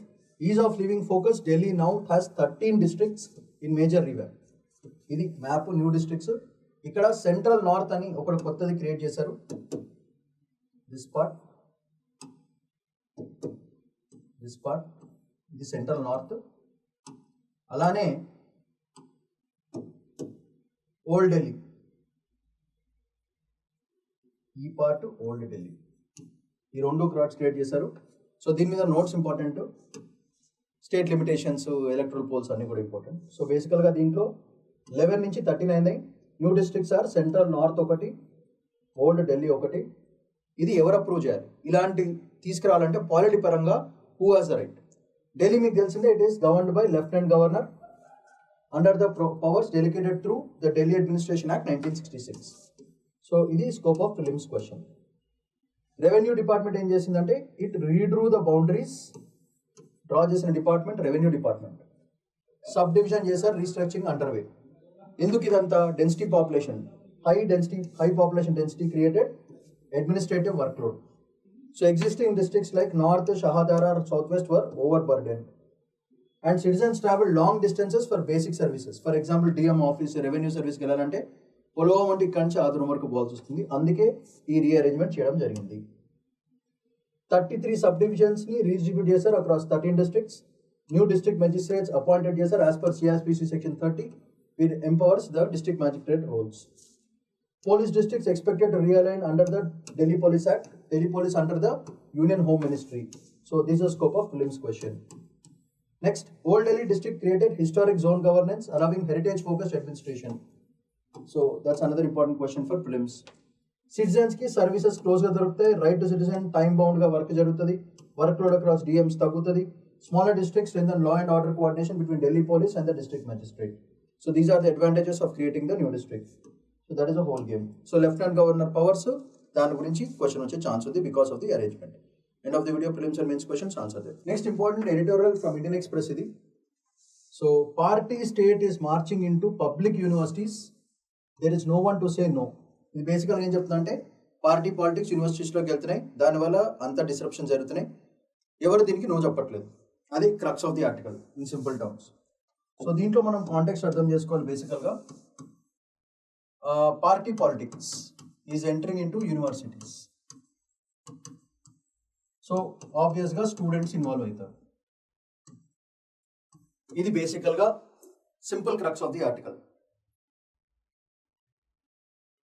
Ease of living focus, Delhi now has 13 districts in major revamp. ఇది map, new districts. ఇక్కడ central north అని ఒకటి కొత్తది create చేశారు. దిస్ పార్ట్ ఇది సెంట్రల్ నార్త్. అలానే ఓల్డ్ ఢిల్లీ, ఈ పార్ట్ ఓల్డ్ ఢిల్లీ, ఈ 2 క్రాట్స్ క్రియేట్ చేశారు. సో దీని మీద notes important, state limitations, electoral polls అన్ని కూడా ఇంపార్టెంట్. సో బేసికల్గా దీంట్లో 11 నుంచి 13 అయినాయి. New districts are central north ఒకటి, ఓల్డ్ ఢిల్లీ ఒకటి. ఇది ఎవరు అప్రూవ్ చేయాలి? ఇలాంటి తీసుకురావాలంటే పాలిటీ పరంగా who has the right? Delhi మీకు తెలిసిందే, it is governed by lieutenant governor under the powers delegated through the Delhi administration act 1966. సో ఇది scope of prelims question. Revenue department ఏం చేసిందంటే, it redrew the boundaries, draw చేసిన department revenue department. Sub division చేశారు, restructuring underway. ఎందుకు ఇదంతా? Density population, high population density created administrative workload. So existing districts like North, Shahadara or Southwest were overburdened. And citizens travel long distances for basic services. For example, DM office, revenue service వెళ్ళాలంటే పొలవం వంటి కంచి ఆదరం వరకు పోవాల్సి వస్తుంది. అందుకే ఈ rearrangement చేయడం జరిగింది. 33 sub divisions ని రీడిస్ట్రిబ్యూట్ చేశారు across 13 districts. New district magistrates appointed చేశారు as per CrPC section 30. Which empowers the district magistrate roles. Police districts expected to realign under the Delhi Police Act, Delhi Police under the Union Home Ministry. So this is a scope of prelims question. Next, Old Delhi district created historic zone governance allowing heritage focused administration. So that's another important question for prelims. Citizens ki services close ga doruktayi, right to citizen time bound ga work jarugutadi, workload across DMs taggutadi. Smaller districts strengthen law and order coordination between Delhi Police and the district magistrate. So these are the advantages of creating the new district. So that is a whole game. So Lieutenant Governor powers, దాని గురించి question వచ్చే chance ఉంది because of the arrangement. End of the video, prelims and mains questions answer they. Next important editorial from Indian Express ఇది. So party state is marching into public universities, there is no one to say no. ఇది బేసికల్గా ఏం చెప్తున్నా అంటే, party politics యూనివర్సిటీస్లోకి వెళ్తున్నాయి, దానివల్ల అంత disruption జరుగుతున్నాయి, ఎవరు దీనికి నో చెప్పట్లేదు. అది crux of the article in simple terms. So దీంట్లో మనం కాంటెక్స్ట్ అర్థం చేసుకోవాలి. బేసికల్గా party politics is entering into universities. So obvious ga students involve aitaru. Idi basically ga simple crux of the article.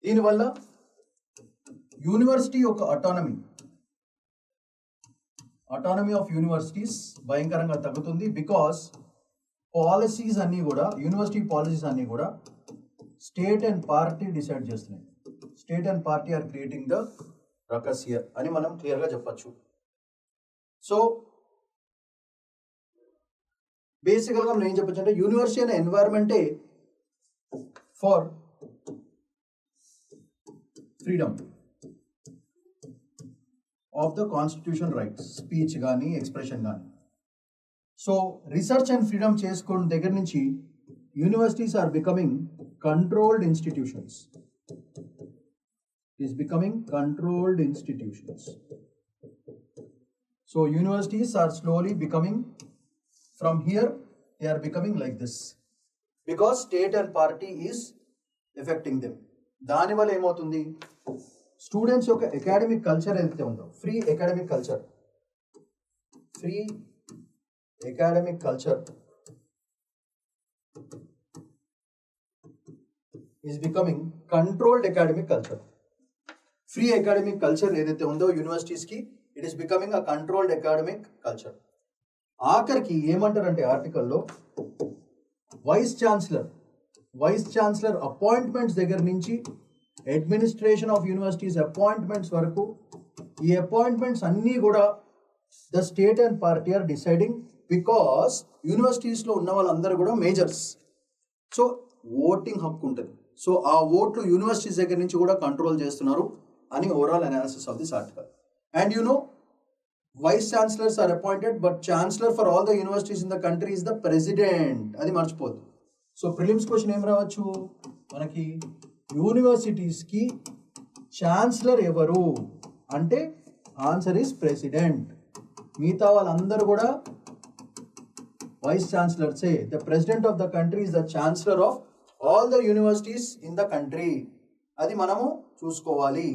Dini valla university oka autonomy of universities bhayankaranga tagutundi, because policies anni kuda, university policies anni kuda state and party decide చేస్తున్నాయి. State and party are creating the ruckus here అని మనం క్లియర్గా చెప్పచ్చు. So బేసికల్గా మనం ఏం చెప్పచ్చు అంటే, యూనివర్సిటీ అనే ఎన్వైరన్మెంటే for freedom of the constitution rights, speech కానీ ఎక్స్ప్రెషన్ కానీ. సో రీసెర్చ్ అండ్ ఫ్రీడమ్ చేసుకున్న దగ్గర నుంచి universities are becoming controlled institutions. Is becoming controlled institutions. So universities are slowly becoming, from here they are becoming like this, because state and party is affecting them. దాని వల్ల ఏమవుతుంది, students యొక్క academic culture ఏదైతే ఉందో, free academic culture is becoming controlled academic culture. Free academic culture ఏదైతే ఉందో universities కి, it is becoming a controlled academic culture. ఆఖరికి ఏమంటారంటే ఆర్టికల్లో, వైస్ ఛాన్సలర్ అపాయింట్మెంట్స్ దగ్గర నుంచి అడ్మినిస్ట్రేషన్ ఆఫ్ యూనివర్సిటీస్ అపాయింట్మెంట్స్ వరకు, ఈ అపాయింట్మెంట్స్ అన్నీ కూడా the state and party are deciding, because యూనివర్సిటీస్లో ఉన్న వాళ్ళందరూ కూడా మేజర్స్. సో ఓటింగ్ హక్కు ఉంటుంది. సో ఆ ఓట్లు యూనివర్సిటీస్ దగ్గర నుంచి కూడా కంట్రోల్ చేస్తున్నారు అని overall analysis of this article. And you know, vice chancellors are appointed, but chancellor for all the universities in the country is the president. అది మర్చిపోద్దు. సో ప్రిలిమ్స్ క్వశ్చన్ ఏం రావచ్చు మనకి, యూనివర్సిటీస్కి ఛాన్సలర్ ఎవరు అంటే ఆన్సర్ ఈస్ ప్రెసిడెంట్. మిగతా వాళ్ళందరూ కూడా వైస్ ఛాన్సలర్సే. The president of the country is the chancellor of all the universities in the country. అది మనము చూసుకోవాలి.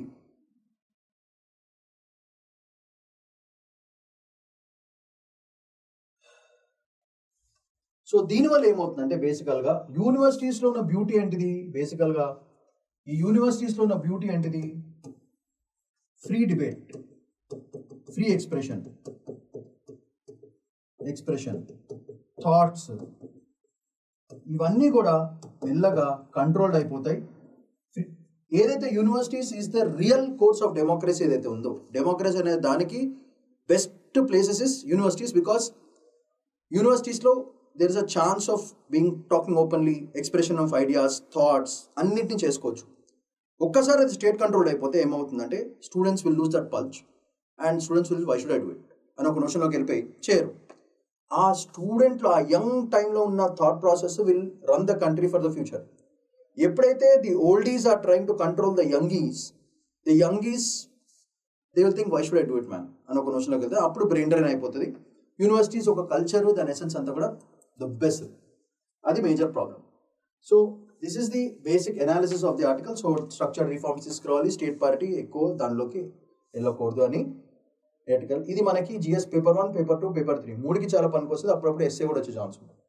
సో దీనివల్ల ఏమవుతుందంటే బేసికల్గా యూనివర్సిటీస్లో ఉన్న బ్యూటీ ఏంటిది, బేసికల్గా ఈ యూనివర్సిటీస్లో ఉన్న బ్యూటీ ఏంటిది, free debate, free expression, thoughts, ఇవన్నీ కూడా మెల్లగా కంట్రోల్డ్ అయిపోతాయి. ఏదైతే universities is the real course of democracy ఏదైతే ఉందో, డెమోక్రసీ అనే దానికి best places is universities. Because యూనివర్సిటీస్లో there is a chance of being talking openly, expression of ideas, thoughts, అన్నిటిని చేసుకోవచ్చు. ఒక్కసారి అది స్టేట్ కంట్రోల్ అయిపోతే ఏమవుతుందంటే students will lose that pulse and students will why should I do it అని ఒక నోషన్లోకి వెళ్ళిపోయి చేయరు. ఆ స్టూడెంట్లో ఆ యంగ్ టైంలో ఉన్న thought process will run the country for the future. ఎప్పుడైతే the oldies are trying to control the youngies they will think why should I do it man అని ఒక నోషన్లోకి వెళ్తే అప్పుడు బ్రెయిన్ డ్రైన్ అయిపోతుంది. యూనివర్సిటీస్ ఒక కల్చర్, దాని ఎసెన్స్ అంతా కూడా దొబ్బేస్తుంది. అది major problem. So this is the basic analysis of the article. So structure reforms తీసుకురావాలి, స్టేట్ పార్టీ ఎక్కువ దానిలోకి వెళ్ళకూడదు అని ఆర్టికల్. ఇది మనకి జిఎస్ పేపర్ 1, పేపర్ 2, పేపర్ 3 మూడుకి చాలా పనికి వస్తుంది. అప్పుడప్పుడు ఎస్ఏ కూడా వచ్చే ఛాన్స్ ఉంటుంది.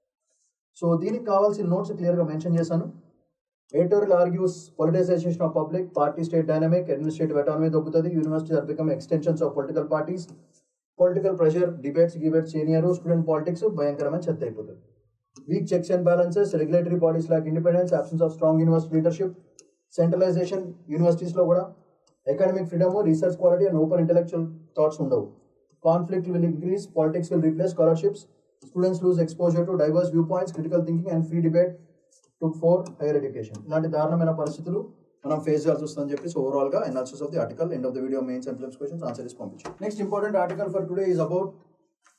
సో దీనికి కావాల్సిన నోట్స్ క్లియర్గా మెన్షన్ చేశాను. Editorial argues politicisation of public, party state dynamic, administrative autonomy దొబ్బుతుంది, universities are become extensions of political parties, political pressure, debates చేయనియరు, స్టూడెంట్ పాలిటిక్స్ భయంకరమైన చెత్త అయిపోతుంది. Weak checks and balances, regulatory bodies lack independence, absence of strong university leadership, centralisation యూనివర్సిటీస్లో కూడా, academic freedom, research quality and open intellectual thoughts ఉండవు. Conflict will increase, politics will replace scholarships, students lose exposure to diverse view points, critical thinking and free debate to for higher education. ఇలాంటి దారుణమైన పరిస్థితులు మనం face చేయాల్సి వస్తుందని చెప్పేసి ఓవరాల్గా analysis of the article, end of the video, mains and prelims questions, answer is పంపించాం. Next important article for today is about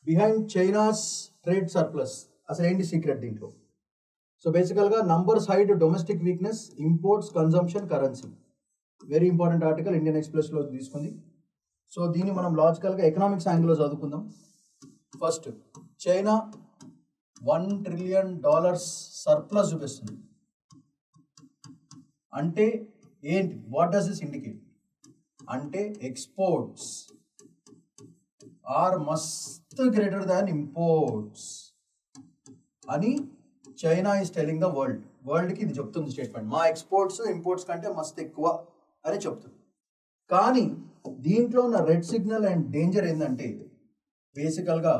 behind China's trade surplus. అసలు ఏంటి సీక్రెట్ దీంట్లో? సో బేసికల్గా numbers hide domestic weakness, imports, consumption, currency. Very important article, Indian ఎక్స్ప్రెస్లో తీసుకుంది. So దీన్ని మనం లాజికల్గా ఎకనామిక్స్ యాంగిల్లో చదువుకుందాం. ఫస్ట్, చైనా $1 trillion సర్ప్లస్ చూపిస్తుంది. అంటే ఏంటి? What does this indicate? అంటే exports are must greater than imports అని చైనా ఈస్ టెలింగ్ ద వరల్డ్కి ఇది చెప్తుంది స్టేట్మెంట్. మా ఎక్స్పోర్ట్స్ ఇంపోర్ట్స్ కంటే మస్తు ఎక్కువ అని చెప్తుంది. కానీ దీంట్లో ఉన్న రెడ్ సిగ్నల్ అండ్ డేంజర్ ఏంటంటే బేసికల్గా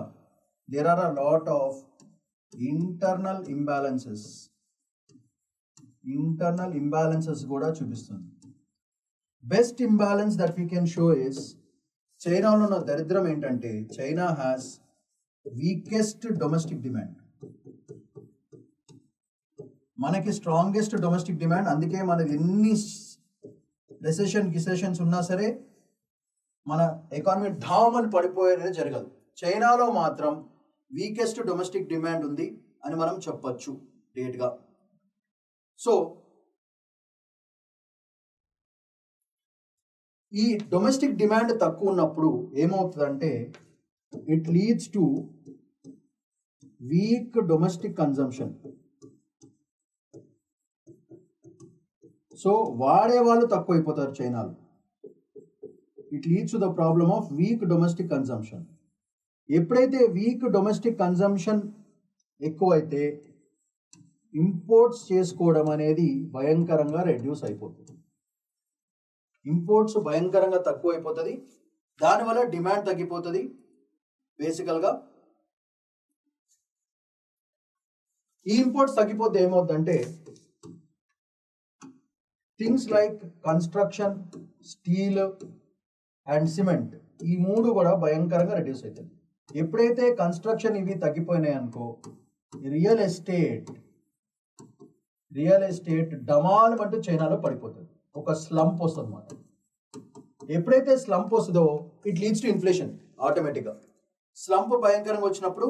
there are a lot of internal imbalances కూడా చూపిస్తుంది. Best imbalance that we can show is, చైనాలో ఉన్న దరిద్రం ఏంటంటే China has weakest domestic demand. మనకి స్ట్రాంగెస్ట్ డొమెస్టిక్ డిమాండ్. అందుకే మనకి ఎన్ని రిసెషన్స్ ఉన్నా సరే మన ఎకానమీ ఢామని పడిపోయేది జరగదు. చైనాలో మాత్రం వీకెస్ట్ డొమెస్టిక్ డిమాండ్ ఉంది అని మనం చెప్పచ్చు డేట్గా. సో ఈ డొమెస్టిక్ డిమాండ్ తక్కువ ఉన్నప్పుడు ఏమవుతుందంటే it leads to week domestic consumption. So వాడే వాళ్ళు తక్కువ అయిపోతారు చైనాలో. It leads to the problem of week domestic consumption. ఎప్పుడైతే వీక్ డొమెస్టిక్ కన్జంప్షన్ ఎక్కువైతే ఇంపోర్ట్స్ చేసుకోవడం అనేది భయంకరంగా రెడ్యూస్ అయిపోతుంది. ఇంపోర్ట్స్ భయంకరంగా తక్కువ అయిపోతుంది. దానివల్ల డిమాండ్ తగ్గిపోతుంది. బేసికల్గా ఈ ఇంపోర్ట్స్ తగ్గిపోతే ఏమవుతుందంటే things like construction, steel and cement, ఈ మూడు కూడా భయంకరంగా రెడ్యూస్ అవుతుంది. ఎప్పుడైతే కన్స్ట్రక్షన్ ఇవి తగ్గిపోయినాయి అనుకో, రియల్ ఎస్టేట్ రియల్ ఎస్టేట్ డమాల్ అంటూ చైనాలో పడిపోతుంది, ఒక స్లంప్ వస్తుంది అన్నమాట. ఎప్పుడైతే స్లంప్ వస్తుందో ఇట్ లీడ్స్ టు ఇన్ఫ్లేషన్ ఆటోమేటిక్గా. స్లంప్ భయంకరంగా వచ్చినప్పుడు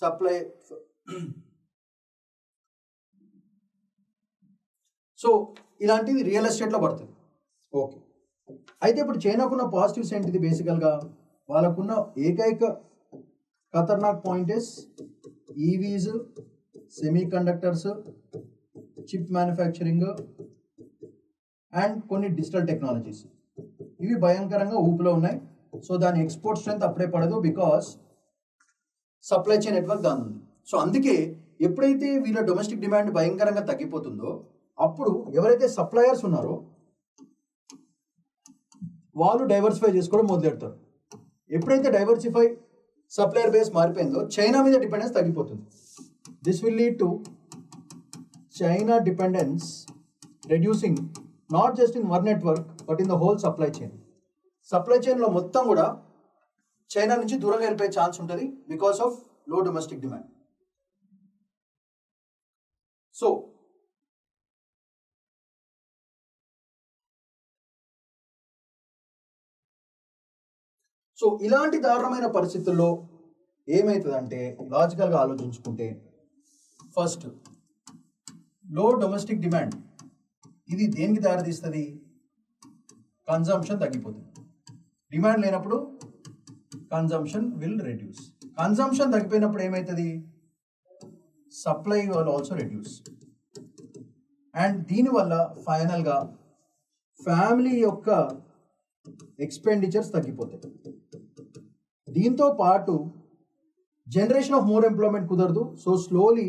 సప్లై, సో ఇలాంటివి రియల్ ఎస్టేట్లో పడుతుంది. ఓకే, అయితే ఇప్పుడు చైనాకున్న పాజిటివ్స్ ఏంటిది? బేసికల్గా వాళ్ళకున్న ఏకైక ఖతర్నాక్ point is EVs, semiconductors, chip manufacturing and కొన్ని డిజిటల్ టెక్నాలజీస్. ఇవి భయంకరంగా ఊపులో ఉన్నాయి. సో దాని ఎక్స్పోర్ట్ స్ట్రెంత్ అప్పుడే పడదు, బికాస్ సప్లై చైన్ నెట్వర్క్ దాని ఉంది. సో అందుకే ఎప్పుడైతే వీళ్ళ డొమెస్టిక్ డిమాండ్ భయంకరంగా తగ్గిపోతుందో అప్పుడు ఎవరైతే సప్లయర్స్ ఉన్నారో వాళ్ళు డైవర్సిఫై చేసుకోవడం మొదలెడతారు. ఎప్పుడైతే డైవర్సిఫై సప్లయర్ బేస్ మారిపోయిందో చైనా మీద డిపెండెన్స్ తగ్గిపోతుంది. This will lead to China dependence reducing not just in one network but in the whole supply chain. Supply చైన్లో మొత్తం కూడా చైనా నుంచి దూరంగా వెళ్ళిపోయే ఛాన్స్ ఉంటుంది because of low domestic demand. So ఇలాంటి దారుణమైన పరిస్థితుల్లో ఏమవుతుందంటే లాజికల్గా ఆలోచించుకుంటే, ఫస్ట్ లో డొమెస్టిక్ డిమాండ్ ఇది దేనికి దారితీస్తుంది? కన్జంప్షన్ తగ్గిపోతుంది. డిమాండ్ లేనప్పుడు కన్జంప్షన్ విల్ రెడ్యూస్. కన్జంప్షన్ తగ్గిపోయినప్పుడు ఏమవుతుంది? Supply will also reduce. And దీనివల్ల ఫైనల్గా ఫ్యామిలీ యొక్క ఎక్స్పెండిచర్స్ తగ్గిపోతాయి. దీంతో పాటు జనరేషన్ ఆఫ్ మోర్ ఎంప్లాయ్మెంట్ కుదరదు. So slowly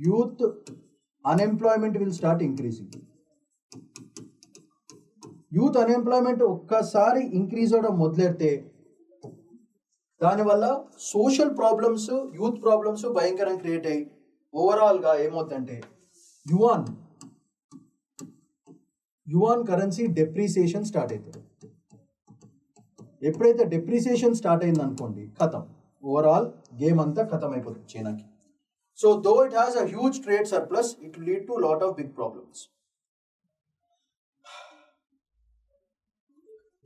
youth unemployment will start increasing. Youth unemployment ఒక్కసారి ఇంక్రీజ్ అవడం మొదలెడితే దానివల్ల సోషల్ ప్రాబ్లమ్స్, యూత్ ప్రాబ్లమ్స్ భయంకరంగా క్రియేట్ అయ్యి ఓవరాల్గా ఏమవుతుందంటే యువాన్ కరెన్సీ డెప్రిసియేషన్ స్టార్ట్ అవుతుంది. ఎప్పుడైతే డెప్రిసియేషన్ స్టార్ట్ అయింది అనుకోండి, ఖతం, ఓవరాల్ గేమ్ అంతా ఖతం అయిపోతుంది చైనాకి. So though it has a huge trade surplus, it will lead to lot of big problems.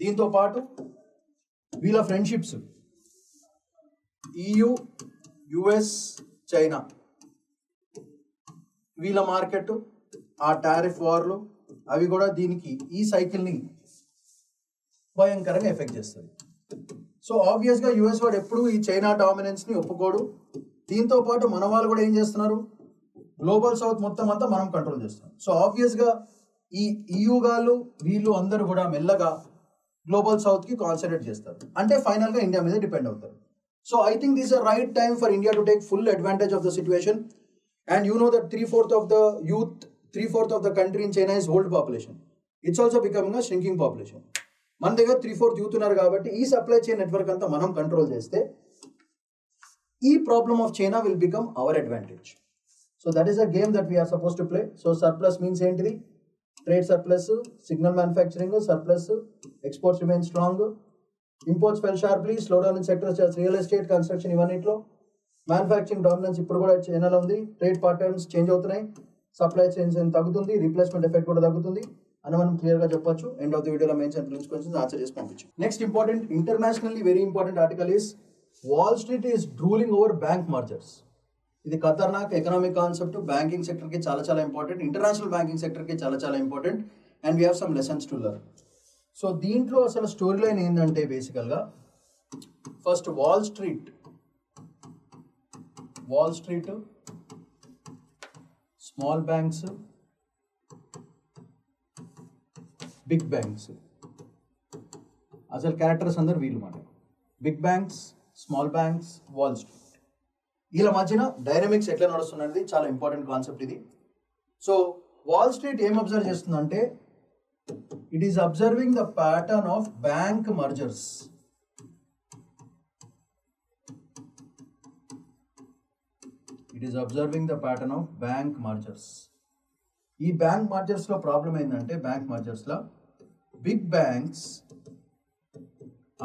దీంతో పాటు వీళ్ళ ఫ్రెండ్షిప్స్, EU, US, చైనా, వీళ్ళ మార్కెట్, ఆ టారిఫ్ వార్లు అవి కూడా దీనికి ఈ సైకిల్ని భయంకరంగా ఎఫెక్ట్ చేస్తుంది. సో ఆబ్వియస్గా యుఎస్ వాడు ఎప్పుడు ఈ చైనా డామినెన్స్ని ఒప్పుకోడు. దీంతో పాటు మన వాళ్ళు కూడా ఏం చేస్తున్నారు? గ్లోబల్ సౌత్ మొత్తం అంతా మనం కంట్రోల్ చేస్తున్నాం. సో ఆబ్వియస్గా ఈ EU గాళ్ళు వీళ్ళు అందరూ కూడా మెల్లగా గ్లోబల్ సౌత్కి కాన్సన్ట్రేట్ చేస్తారు. అంటే ఫైనల్గా ఇండియా మీద డిపెండ్ అవుతారు. So I think this is a right time for India to take full advantage of the situation. And you know that 3/4 of the youth, 3/4 of the country in China is old population. It's also becoming a shrinking population. మన దగ్గర 3/4 youth ఉన్నారు కాబట్టి ఈ supply chain network అంతా మనం control చేస్తే ఈ problem of China will become our advantage. So that is a game that we are suppose to play. So surplus means ఏంటిది? Trade surplus, signal manufacturing surplus, exports remain strong, imports fell sharply, slow down in sectors real estate, construction, ఇవన్నిట్లో manufacturing dominance ఇప్పుడు కూడా చైనాలో ఉంది. Trade patterns change అవుతున్నాయి, supply chains తగ్గుతుంది, replacement effect కూడా తగ్గుతుంది అని మనం క్లియర్గా చెప్పొచ్చు. ఎండ్ ఆఫ్ ది వీడియోలో mains and prelims questions answer చేసి పంపించు. Next important, internationally very important article is wall street is drooling over bank mergers. ఇది ఖతర్నాక్ ఎకనామిక్ కాన్సెప్ట్. బ్యాంకింగ్ సెక్టర్కి చాలా చాలా ఇంపార్టెంట్, ఇంటర్నేషనల్ బ్యాంకింగ్ సెక్టర్కి చాలా చాలా important. And we have some lessons to learn. So దీంట్లో అసలు స్టోరీ లైన్ ఏంటంటే బేసికల్గా first Wall Street, small banks, big banks, అసలు క్యారెక్టర్స్ అందరు వీళ్ళు మాట. Big banks, small banks, Wall Street, వీళ్ళ మధ్యన డైనమిక్స్ ఎట్లా నడుస్తున్నది చాలా ఇంపార్టెంట్ కాన్సెప్ట్ ఇది. సో వాల్ స్ట్రీట్ ఏం అబ్జర్వ్ చేస్తుందంటే it is observing the pattern of bank mergers. ఈ బ్యాంక్ మర్జర్స్లో ప్రాబ్లం ఏంటంటే బ్యాంక్ మర్జర్స్లో big banks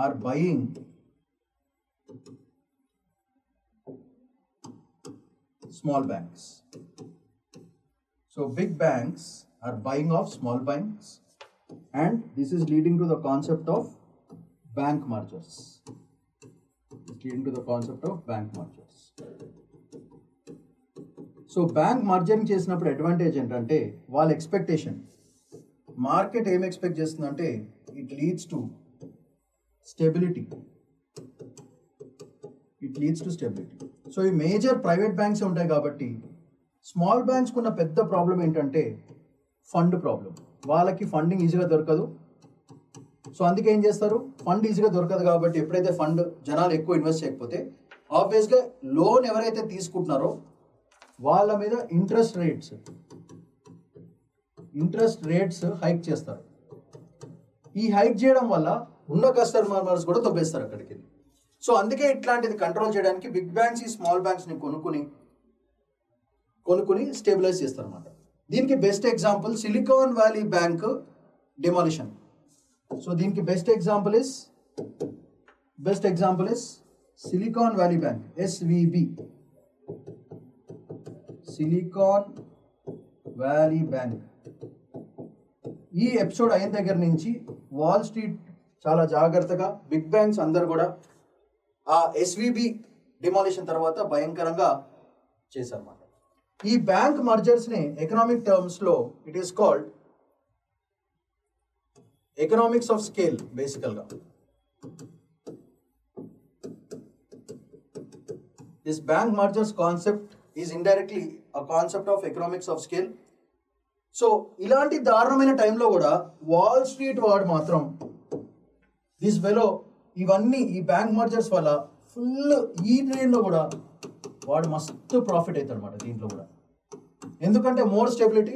are buying small banks. So big banks are buying off small banks, and this is leading to the concept of bank mergers. It's leading to the concept of bank mergers. So bank merging చేసినప్పుడు advantage ఏంటంటే వాళ్ళ expectation, market ఏం expect చేస్తుందంటే it leads to stability. So ఈ major private banks ఉంటాయి కాబట్టి small banks ఉన్న పెద్ద ప్రాబ్లం ఏంటంటే ఫండ్ ప్రాబ్లం. వాళ్ళకి ఫండింగ్ ఈజీగా దొరకదు. సో అందుకే ఏం చేస్తారు, ఫండ్ ఈజీగా దొరకదు కాబట్టి ఎప్పుడైతే ఫండ్ జనాలు ఎక్కువ ఇన్వెస్ట్ చేయకపోతే ఆబ్వియస్గా లోన్ ఎవరైతే తీసుకుంటున్నారో వాళ్ళ మీద ఇంట్రెస్ట్ రేట్స్ హైక్ చేస్తారు. ఈ హైక్ చేయడం వల్ల ఉన్న కస్టమర్స్ కూడా తొబ్బేస్తారు అక్కడికి. సో అందుకే ఇట్లాంటిది కంట్రోల్ చేయడానికి బిగ్ బ్యాంక్స్ ఈ స్మాల్ బ్యాంక్స్ని కొనుక్కుని స్టేబిలైజ్ చేస్తారు అన్నమాట. దీనికి best example Silicon Valley Bank demolition. So దీనికి best example is Silicon Valley Bank, SVB, Silicon Valley Bank. ఈ ఎపిసోడ్ అయిన దగ్గర నుంచి వాల్ స్ట్రీట్ చాలా జాగ్రత్తగా, బిగ్ బ్యాంక్స్ అందరు కూడా ఆ SVB డిమాలిషన్ తర్వాత భయంకరంగా చేశారన్నమాట. ఈ బ్యాంక్ మర్జర్స్ని ఎకనామిక్ టర్మ్స్లో it is called economics of scale. బేసికల్గా this bank mergers concept is indirectly a concept of economics of scale. So ఇలాంటి దారుణమైన టైంలో కూడా వాల్ స్ట్రీట్ వాడు మాత్రం దిస్ వెలో ఇవన్నీ ఈ బ్యాంక్ మర్జర్స్ వల్ల ఫుల్ ఈ ట్రైన్లో కూడా వాడు మస్తు ప్రాఫిట్ అవుతాడు అనమాట. దీంట్లో కూడా ఎందుకంటే మోర్ స్టెబిలిటీ.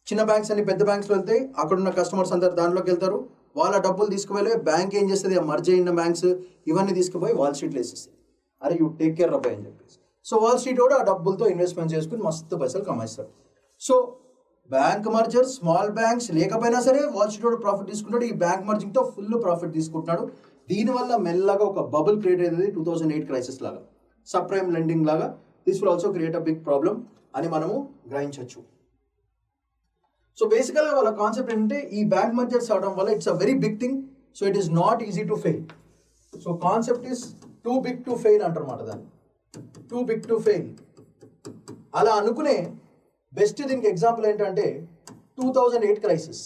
చిన్న బ్యాంక్స్ అన్ని పెద్ద బ్యాంక్స్లో వెళ్తాయి, అక్కడున్న కస్టమర్స్ అందరు దాంట్లోకి వెళ్తారు, వాళ్ళ డబ్బులు తీసుకువెళ్ళి బ్యాంక్ ఏం చేస్తుంది, ఆ మర్జ్ అయిన బ్యాంక్స్ ఇవన్నీ తీసుకుపోయి వాల్ స్ట్రీట్లో వేసేస్తుంది. అరే యూ టేక్ కేర్ అబ్బాయి అని చెప్పేసి. సో వాల్ స్ట్రీట్ కూడా ఆ డబ్బులతో ఇన్వెస్ట్మెంట్ చేసుకుని మస్తు పైసలు కమాయిస్తాడు. So bank merger, small banks లేకపోయినా సరే వాల్ స్ట్రీట్ కూడా ప్రాఫిట్ తీసుకుంటాడు. ఈ బ్యాంక్ మర్జింగ్తో ఫుల్ ప్రాఫిట్ తీసుకుంటున్నాడు. దీనివల్ల మెల్లగా ఒక బబుల్ క్రియేట్ అయ్యేది 2008 క్రైసిస్ లాగా, సబ్ ప్రైమ్ లెండింగ్ లాగా. This will also create a big problem అని మనము గ్రహించవచ్చు. సో బేసికల్గా వాళ్ళ కాన్సెప్ట్ ఏంటంటే ఈ బ్యాంక్ మర్జర్స్ అవడం వల్ల it's a very big thing. So it is not easy to fail. So concept is too big to fail అంటారన్నమాట దాన్ని, టూ బిగ్ టు ఫెయిల్. అలా అనుకునే బెస్ట్ దీనికి ఎగ్జాంపుల్ ఏంటంటే 2008 క్రైసిస్.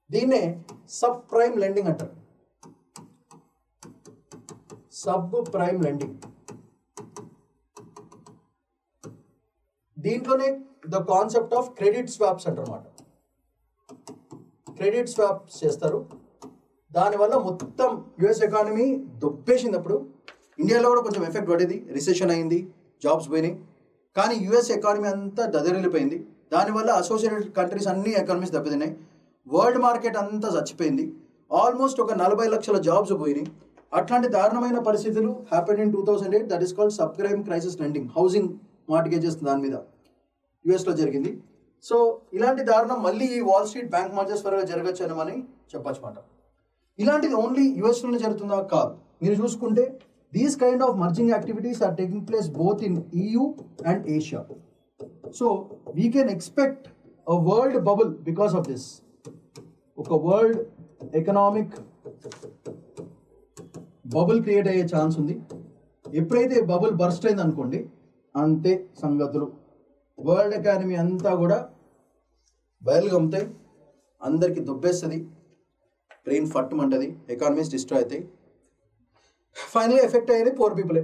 దీన్నే సబ్ ప్రైమ్ లెండింగ్ అంటారు, సబ్ ప్రైమ్ లెండింగ్. దీంట్లోనే the concept of credit swaps అంటారన్నమాట. క్రెడిట్ స్వాప్స్ చేస్తారు. దానివల్ల మొత్తం యుఎస్ ఎకానమీ దొబ్బేసినప్పుడు ఇండియాలో కూడా కొంచెం ఎఫెక్ట్ పడేది, రిసెషన్ అయింది, జాబ్స్ పోయినాయి. కానీ యుఎస్ ఎకానమీ అంతా దదరిల్లిపోయింది. దానివల్ల అసోసియేటెడ్ కంట్రీస్ అన్ని ఎకానమీస్ దెబ్బతిన్నాయి. వరల్డ్ మార్కెట్ అంతా చచ్చిపోయింది. ఆల్మోస్ట్ ఒక 40 లక్షల జాబ్స్ పోయినాయి. అట్లాంటి దారుణమైన పరిస్థితులు happen in 2008. That is called sub prime crisis lending. Housing mortgages దాని మీద యుఎస్లో జరిగింది. సో ఇలాంటి దారుణం మళ్ళీ ఈ వాల్ స్ట్రీట్ బ్యాంక్ మర్జర్స్ వల్ల జరగచ్చు అని చెప్పచ్చు మాట. ఇలాంటిది ఓన్లీ యుఎస్లోనే జరుగుతుందా? కాదు. మీరు చూసుకుంటే these kind of merging activities are taking place both in EU and Asia. So we can expect a world bubble because of this. ఒక వరల్డ్ ఎకనామిక్ బబుల్ క్రియేట్ అయ్యే ఛాన్స్ ఉంది. ఎప్పుడైతే బబుల్ బర్స్ట్ అయింది అనుకోండి, అంతే సంగతులు. వరల్డ్ ఎకానమీ అంతా కూడా బయలుగమ్ముతాయి, అందరికీ దుబ్బేస్తుంది, బ్రెయిన్ ఫట్టుమంటుంది, ఎకానమీస్ డిస్ట్రాయ్ అవుతాయి. ఫైనల్గా ఎఫెక్ట్ అయ్యేది పోర్ పీపులే,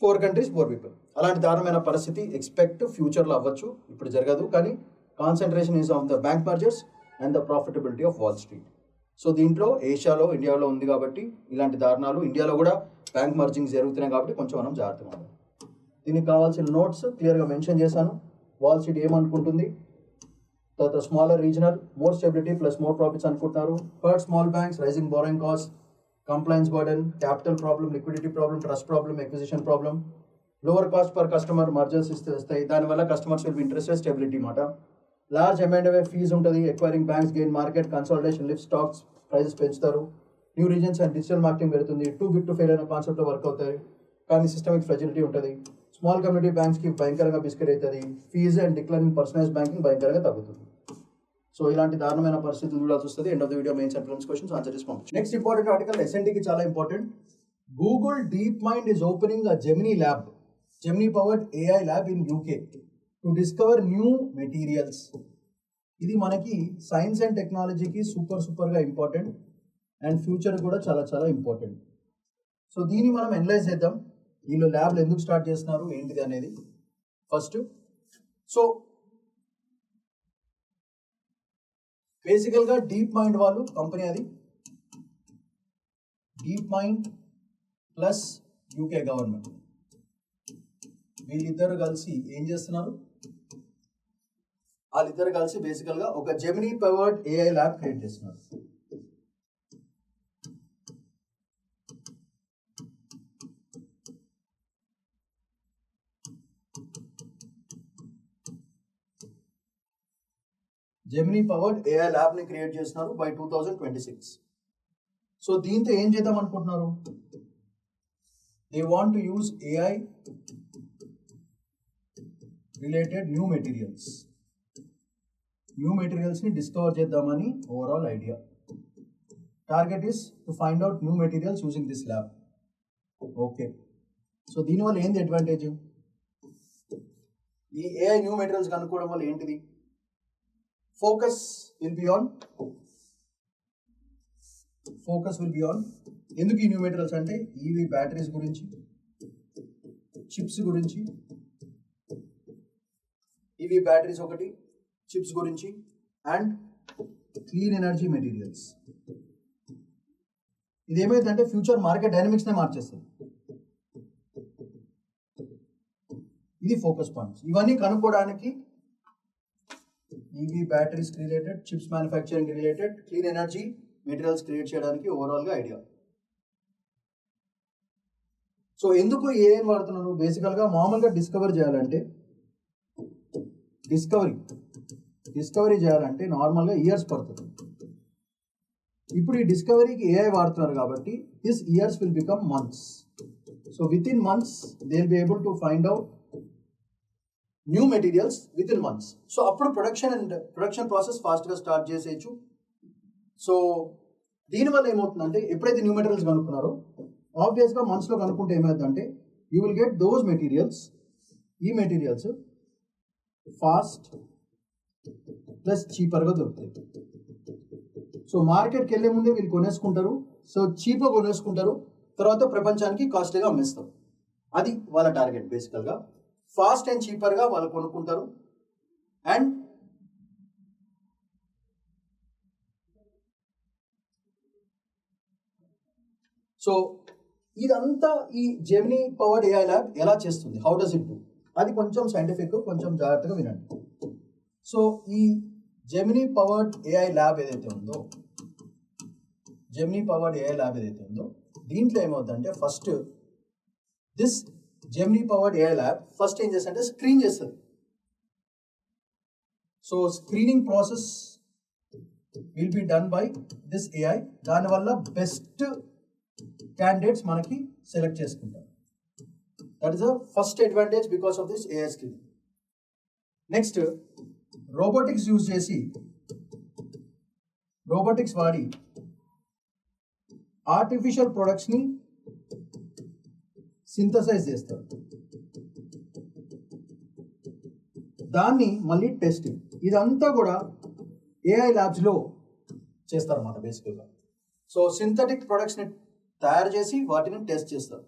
పోర్ కంట్రీస్, పోర్ పీపుల్. అలాంటి దారుణమైన పరిస్థితి ఎక్స్పెక్ట్ ఫ్యూచర్లో అవ్వచ్చు, ఇప్పుడు జరగదు. కానీ concentration is on the bank mergers and the profitability of Wall Street. So దీంట్లో ఏషియాలో, ఇండియాలో ఉంది కాబట్టి ఇలాంటి దారుణాలు, ఇండియాలో కూడా బ్యాంక్ మర్జింగ్ జరుగుతున్నాయి కాబట్టి కొంచెం మనం జాగ్రత్తగా ఉండాలి. దీనికి కావాల్సిన నోట్స్ క్లియర్గా మెన్షన్ చేశాను. వాల్ స్ట్రీట్ ఏమనుకుంటుంది, తర్వాత smaller regional, more stability plus more profits అనుకుంటున్నారు. Hurt small banks, rising borrowing cost, compliance burden, capital problem, liquidity problem, trust problem, acquisition problem, lower cost per customer, mergers వస్తాయి. దానివల్ల customers will be interested, stability మాట. Large M&A fees ఉంటుంది. Acquiring banks gain market consolidation, lift stocks prices పెంచుతారు. New regions and digital marketing పెరుగుతుంది. Too big to fail అనే కాన్సెప్ట్లో work అవుతాయి. కానీ సిస్టమిక్ ఫ్రెజిలిటీ ఉంటుంది. స్మాల్ కమ్యూనిటీ బ్యాంక్స్కి భయంకరంగా బిస్కెట్ అవుతుంది, fee and declining personalise banking భయంకరంగా తగ్గుతుంది. సో ఇలాంటి దారుణమైన పరిస్థితులు చూడాల్సి వస్తుంది. End of the video mains and prelims questions answer చేసి పంపించండి. నెక్స్ట్ ఇంపార్టెంట్ ఆర్టికల్ ఎస్ఎన్టీకి చాలా important. Google DeepMind is opening a Gemini lab, Gemini powered AI lab in UK to discover new materials. ఇది మనకి science and టెక్నాలజీకి సూపర్గా important and future కూడా చాలా చాలా ఇంపార్టెంట్. సో దీన్ని మనం అనలైజ్ చేద్దాం. వీళ్ళు ల్యాబ్లు ఎందుకు స్టార్ట్ చేస్తున్నారు ఏంటిది అనేది ఫస్ట్. సో బేసికల్గా డీప్ మైండ్ వాళ్ళు కంపెనీ, అది deep mind plus UK government, వీళ్ళిద్దరు కలిసి ఏం చేస్తున్నారు, వాళ్ళిద్దరు కలిసి బేసికల్గా ఒక Gemini powered AI lab create చేస్తున్నారు. జెమినీ పవర్డ్ ఏఐ ల్యాబ్ ని క్రియేట్ చేస్తున్నారు బై 2026. సో దీంతో ఏం చేద్దాం అనుకుంటున్నారు, they want to use AI related new materials ని డిస్కవర్ చేద్దామని overall idea. Target is to find out new materials using this lab. Okay, so దీనివల్ల ఏంది అడ్వాంటేజ్, ఈ ఏఐ న్యూ మెటీరియల్స్ కనుక్కోవడం వల్ల ఏంటిది, ఫోకస్ విల్ బి ఆన్ ఎందుకు ఈ న్యూ మెటీరియల్స్ అంటే ఈవీ బ్యాటరీస్ గురించి, చిప్స్ గురించి, ఈవీ బ్యాటరీస్ ఒకటి, చిప్స్ గురించి అండ్ క్లీన్ ఎనర్జీ మెటీరియల్స్. ఇది ఏమైందంటే ఫ్యూచర్ మార్కెట్ డైనమిక్స్నే మార్చేస్తుంది. ఇది ఫోకస్ పాయింట్స్. ఇవన్నీ కనుక్కోవడానికి EV batteries related, chips manufacturing related, clean energy materials create చేయడానికి ఓవరాల్గా ఐడియా. సో ఎందుకు ఏఐని వాడుతున్నాను, బేసికల్గా మామూలుగా డిస్కవరీ చేయాలంటే నార్మల్గా ఇయర్స్ పడుతుంది. ఇప్పుడు ఈ డిస్కవరీకి ఏఐ వాడుతున్నారు కాబట్టి this years will become months. So with in months they will be able to find out new materials with in months. So అప్పుడు ప్రొడక్షన్ ప్రాసెస్ ఫాస్ట్గా స్టార్ట్ చేసేయచ్చు. సో దీనివల్ల ఏమవుతుందంటే ఎప్పుడైతే న్యూ మెటీరియల్స్ కనుక్కున్నారో ఆబ్వియస్గా మంత్స్లో కనుక్కుంటే ఏమవుతుందంటే you will get those materials, ఈ మెటీరియల్స్ ఫాస్ట్ ప్లస్ చీపర్గా దొరుకుతాయి. సో మార్కెట్కి వెళ్ళే ముందే వీళ్ళు కొనేసుకుంటారు, సో చీప్గా కొనేసుకుంటారు, తర్వాత ప్రపంచానికి కాస్ట్లీగా అమ్మేస్తారు. అది వాళ్ళ టార్గెట్. బేసికల్గా ఫాస్ట్ అండ్ చీపర్గా వాళ్ళు కొనుక్కుంటారు. అండ్ సో ఇదంతా ఈ జెమినీ పవర్డ్ ఏఐ ల్యాబ్ ఎలా చేస్తుంది, హౌ డస్ ఇట్ డూ, అది కొంచెం సైంటిఫిక్, కొంచెం జాగ్రత్తగా వినండి. సో ఈ జెమినీ పవర్డ్ ఏఐ ల్యాబ్ ఏదైతే ఉందో దీంట్లో ఏమవుతుందంటే first this Gemini powered AI lab first ఏం చేస్తుందంటే స్క్రీన్ చేస్తుంది. So screening process will be done by this AI. దానివల్ల బెస్ట్ క్యాండిడేట్స్ మనకి సెలెక్ట్ చేసుకుంటాం. That is the first advantage because of this AI screening. Next robotics వాడి artificial ప్రొడక్ట్స్ని synthesise చేస్తారు, దాన్ని మళ్ళీ టెస్టింగ్, ఇదంతా కూడా ఏఐ ల్యాబ్స్లో చేస్తారన్నమాట బేసికల్గా. సో సింథటిక్ ప్రొడక్ట్స్ని తయారు చేసి వాటిని టెస్ట్ చేస్తారు.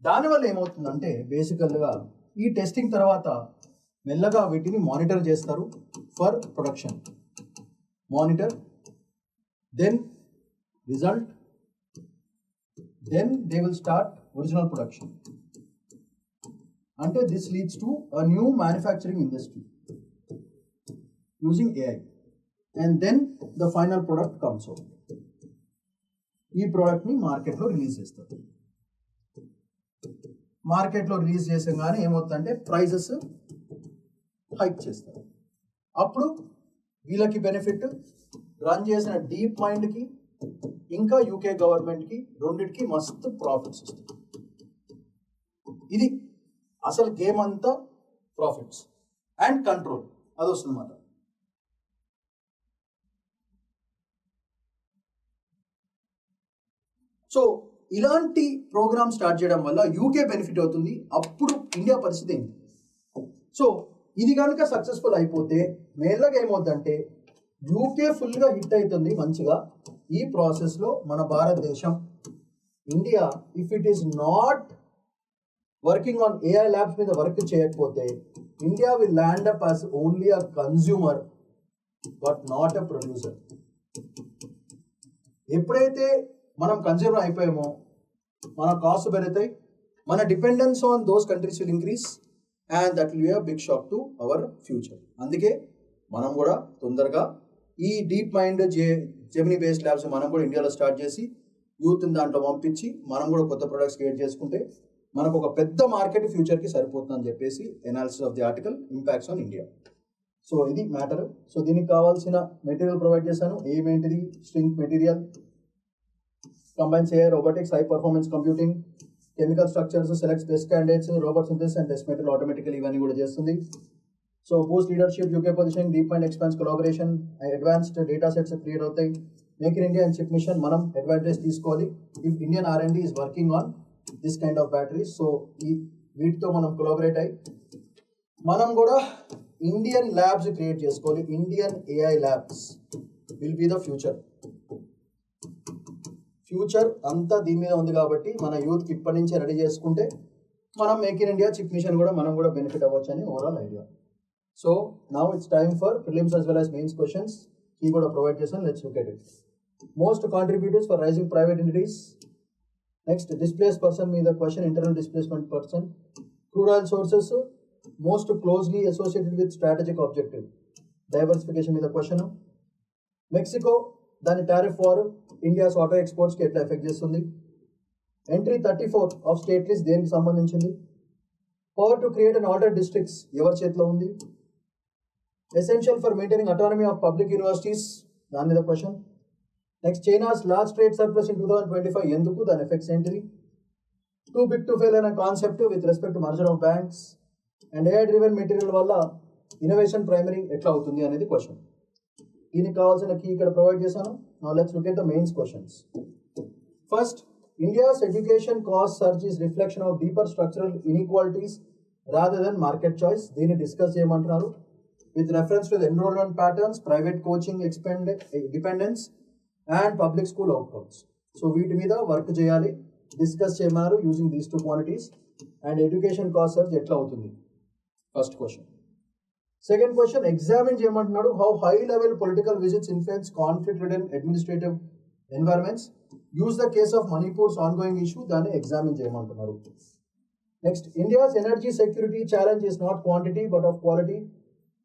దానివల్ల ఏమవుతుందంటే బేసికల్గా ఈ టెస్టింగ్ తర్వాత మెల్లగా వీటిని మానిటర్ చేస్తారు for production. Monitor, then result, then they will start original production. అంటే this leads to a new manufacturing industry using AI and then the final product comes out. ఈ ప్రోడక్ట్ని మార్కెట్లో రిలీజ్ చేస్తారు. మార్కెట్లో రిలీజ్ చేసాగానే ఏమవుతుందంటే ప్రైజెస్ హైక్ చేస్తారు. అప్పుడు వీళ్ళకి బెనిఫిట్, రన్ చేసిన డీప్ మైండ్కి ఇంకా యూకే గవర్నమెంట్కి రెండింటికి మస్తు ప్రాఫిట్స్ వస్తాయి. ఇది అసలు గేమ్ అంతా ప్రాఫిట్స్ అండ్ కంట్రోల్ అది వస్తుంది అన్నమాట. సో ఇలాంటి ప్రోగ్రామ్ స్టార్ట్ చేయడం వల్ల యూకే బెనిఫిట్ అవుతుంది. అప్పుడు ఇండియా పరిస్థితి ఏంటి? సో ఇది కనుక సక్సెస్ఫుల్ అయిపోతే మెల్లగా ఏమవుతుందంటే యూకే ఫుల్గా హిట్ అవుతుంది మంచిగా. ఈ ప్రాసెస్లో మన భారతదేశం India if it is not working on AI labs మీద వర్క్ చేయకపోతే India will land up as only a consumer but not a producer. ఎప్పుడైతే మనం కన్జ్యూమర్ అయిపోయామో మన కాస్ట్ పెరుగుతాయి, మన dependence on those countries will increase and that will be a big shock to our future. అందుకే మనం కూడా తొందరగా ఈ DeepMind Gemini based labs మనం కూడా ఇండియాలో స్టార్ట్ చేసి యూత్ని దాంట్లో పంపించి మనం కూడా కొత్త ప్రొడక్ట్స్ క్రియేట్ చేసుకుంటే మనకు ఒక పెద్ద మార్కెట్ ఫ్యూచర్కి సరిపోతుందని చెప్పేసి analysis of the article impacts on India. So ఇది మ్యాటర్. సో దీనికి కావాల్సిన మెటీరియల్ ప్రొవైడ్ చేశాను. ఏమేంటిది? String material, combines AI, robotics, high performance computing, chemical structures, selects best candidates, robot synthesis and test metal automatically ఇవన్నీ కూడా చేస్తుంది. So boost leadership, UK positioning, deep and expand collaboration, advanced data sets create అవుతాయి. Make in India and chip mission మనం advantage తీసుకోవాలి. If Indian R&D is working on this kind of batteries. So ఈ వీటితో మనం collaborate అయ్యి మనం కూడా Indian labs create చేసుకోవాలి. Indian AI labs will be the future. Future అంతా దీని మీద ఉంది కాబట్టి మన యూత్కి ఇప్పటి నుంచే రెడీ చేసుకుంటే మనం make in India chip mission కూడా మనం కూడా బెనిఫిట్ అవ్వచ్చు అని overall idea. So now it's time for prelims as well as mains questions. ఈ కూడా ప్రొవైడ్ చేశాను. Let's look at it. Most contributors for rising private entities. Next displace person మీద question, internal displacement person. Crude oil sources most closely associated with strategic objective. Diversification మీద question. Mexico దాని tariff war India's auto ఎక్స్పోర్ట్స్కి ఎట్లా effect చేస్తుంది. Entry 34 of state list దేనికి సంబంధించింది. Power to create and alter districts ఎవరి చేతిలో ఉంది. Essential for maintaining autonomy of public universities దాని మీద question. Next China's large trade surplus in 2025 ఎందుకు, దాని ఎఫెక్ట్స్ ఏంటిది. టూ బిగ్ టు ఫెయిల్ అనే concept with respect to merger of banks and AI driven material వల్ల ఇన్నోవేషన్ ప్రైమరీ ఎట్లా అవుతుంది అనేది క్వశ్చన్. దీనికి కావాల్సిన కీ ఇక్కడ ప్రొవైడ్ చేశాను. Now let's look at the mains questions. First, India's education cost surge is reflection of deeper structural inequalities rather than market choice. దీన్ని discuss చేయమంటున్నారు with reference to the enrolment patterns, private coaching dependence and public school outcomes. So వీటి మీద work చేయాలి, discuss చేయమన్నారు using these two quantities. And education cost surge ఎట్లా అవుతుంది first question. Second question, examine చేయమంటున్నాడు how high level political visits influence conflict return administrative environments. Use the case of Manipur's ongoing issue, దాన్ని examine చేయమంటున్నారు. Next, India's energy security challenge is not quantity but of quality.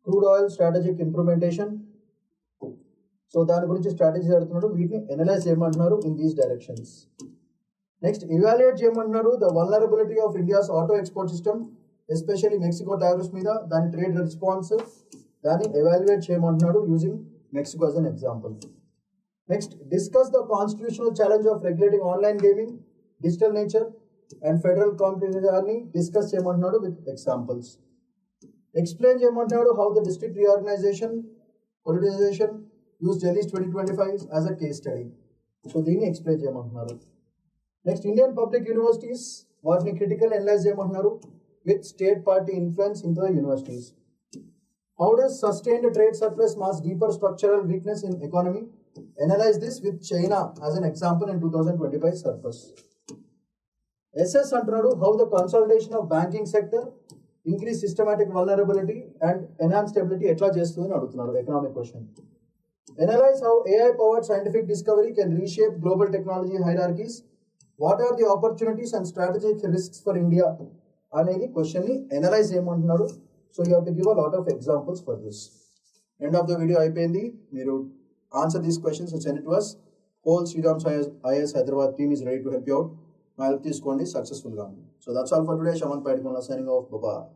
Crude oil strategic implementation. So దాని గురించి strategy అడుగుతున్నాడు, వీటిని analyse చేయమంటున్నారు in these directions. Next, evaluate చేయమంటున్నారు the vulnerability of India's auto export system especially Mexico tariffs మీద, దాని trade response దాన్ని evaluate చేయమంటున్నాడు using Mexico as an example. Next, discuss the constitutional challenge of regulating online gaming, digital nature and federal competition discuss చేయమంటున్నాడు with examples. Explain చేయమంటున్నాడు how the district reorganisation politicisation use Delhi 2025 as a case study. So దీన్ని explain చేయమంటున్నారు. Next, Indian public universities వాటిని critical analyse చేయమంటున్నారు with state party influence into the universities. How does sustained trade surplus mask deeper structural weakness in economy? Analyze this with China as an example in 2025 surplus. Assess antunadu how the consolidation of banking sector increase systematic vulnerability and enhance stability etla chestundani adugutunnaru. Economic question. Analyze how AI powered scientific discovery can reshape global technology hierarchies. What are the opportunities and strategic risks for India? అనేది క్వశ్చన్ని analyse చేయమంటున్నాడు. So you have to give a lot of examples for this. End of the video అయిపోయింది. మీరు answer these questions send it to us. Whole Sriram IAS Hyderabad team is ready to help you out. మా help తీసుకోండి, సక్సెస్ఫుల్గా ఉంది. So that's all for today. Shaman Paidikonda signing off. Bye.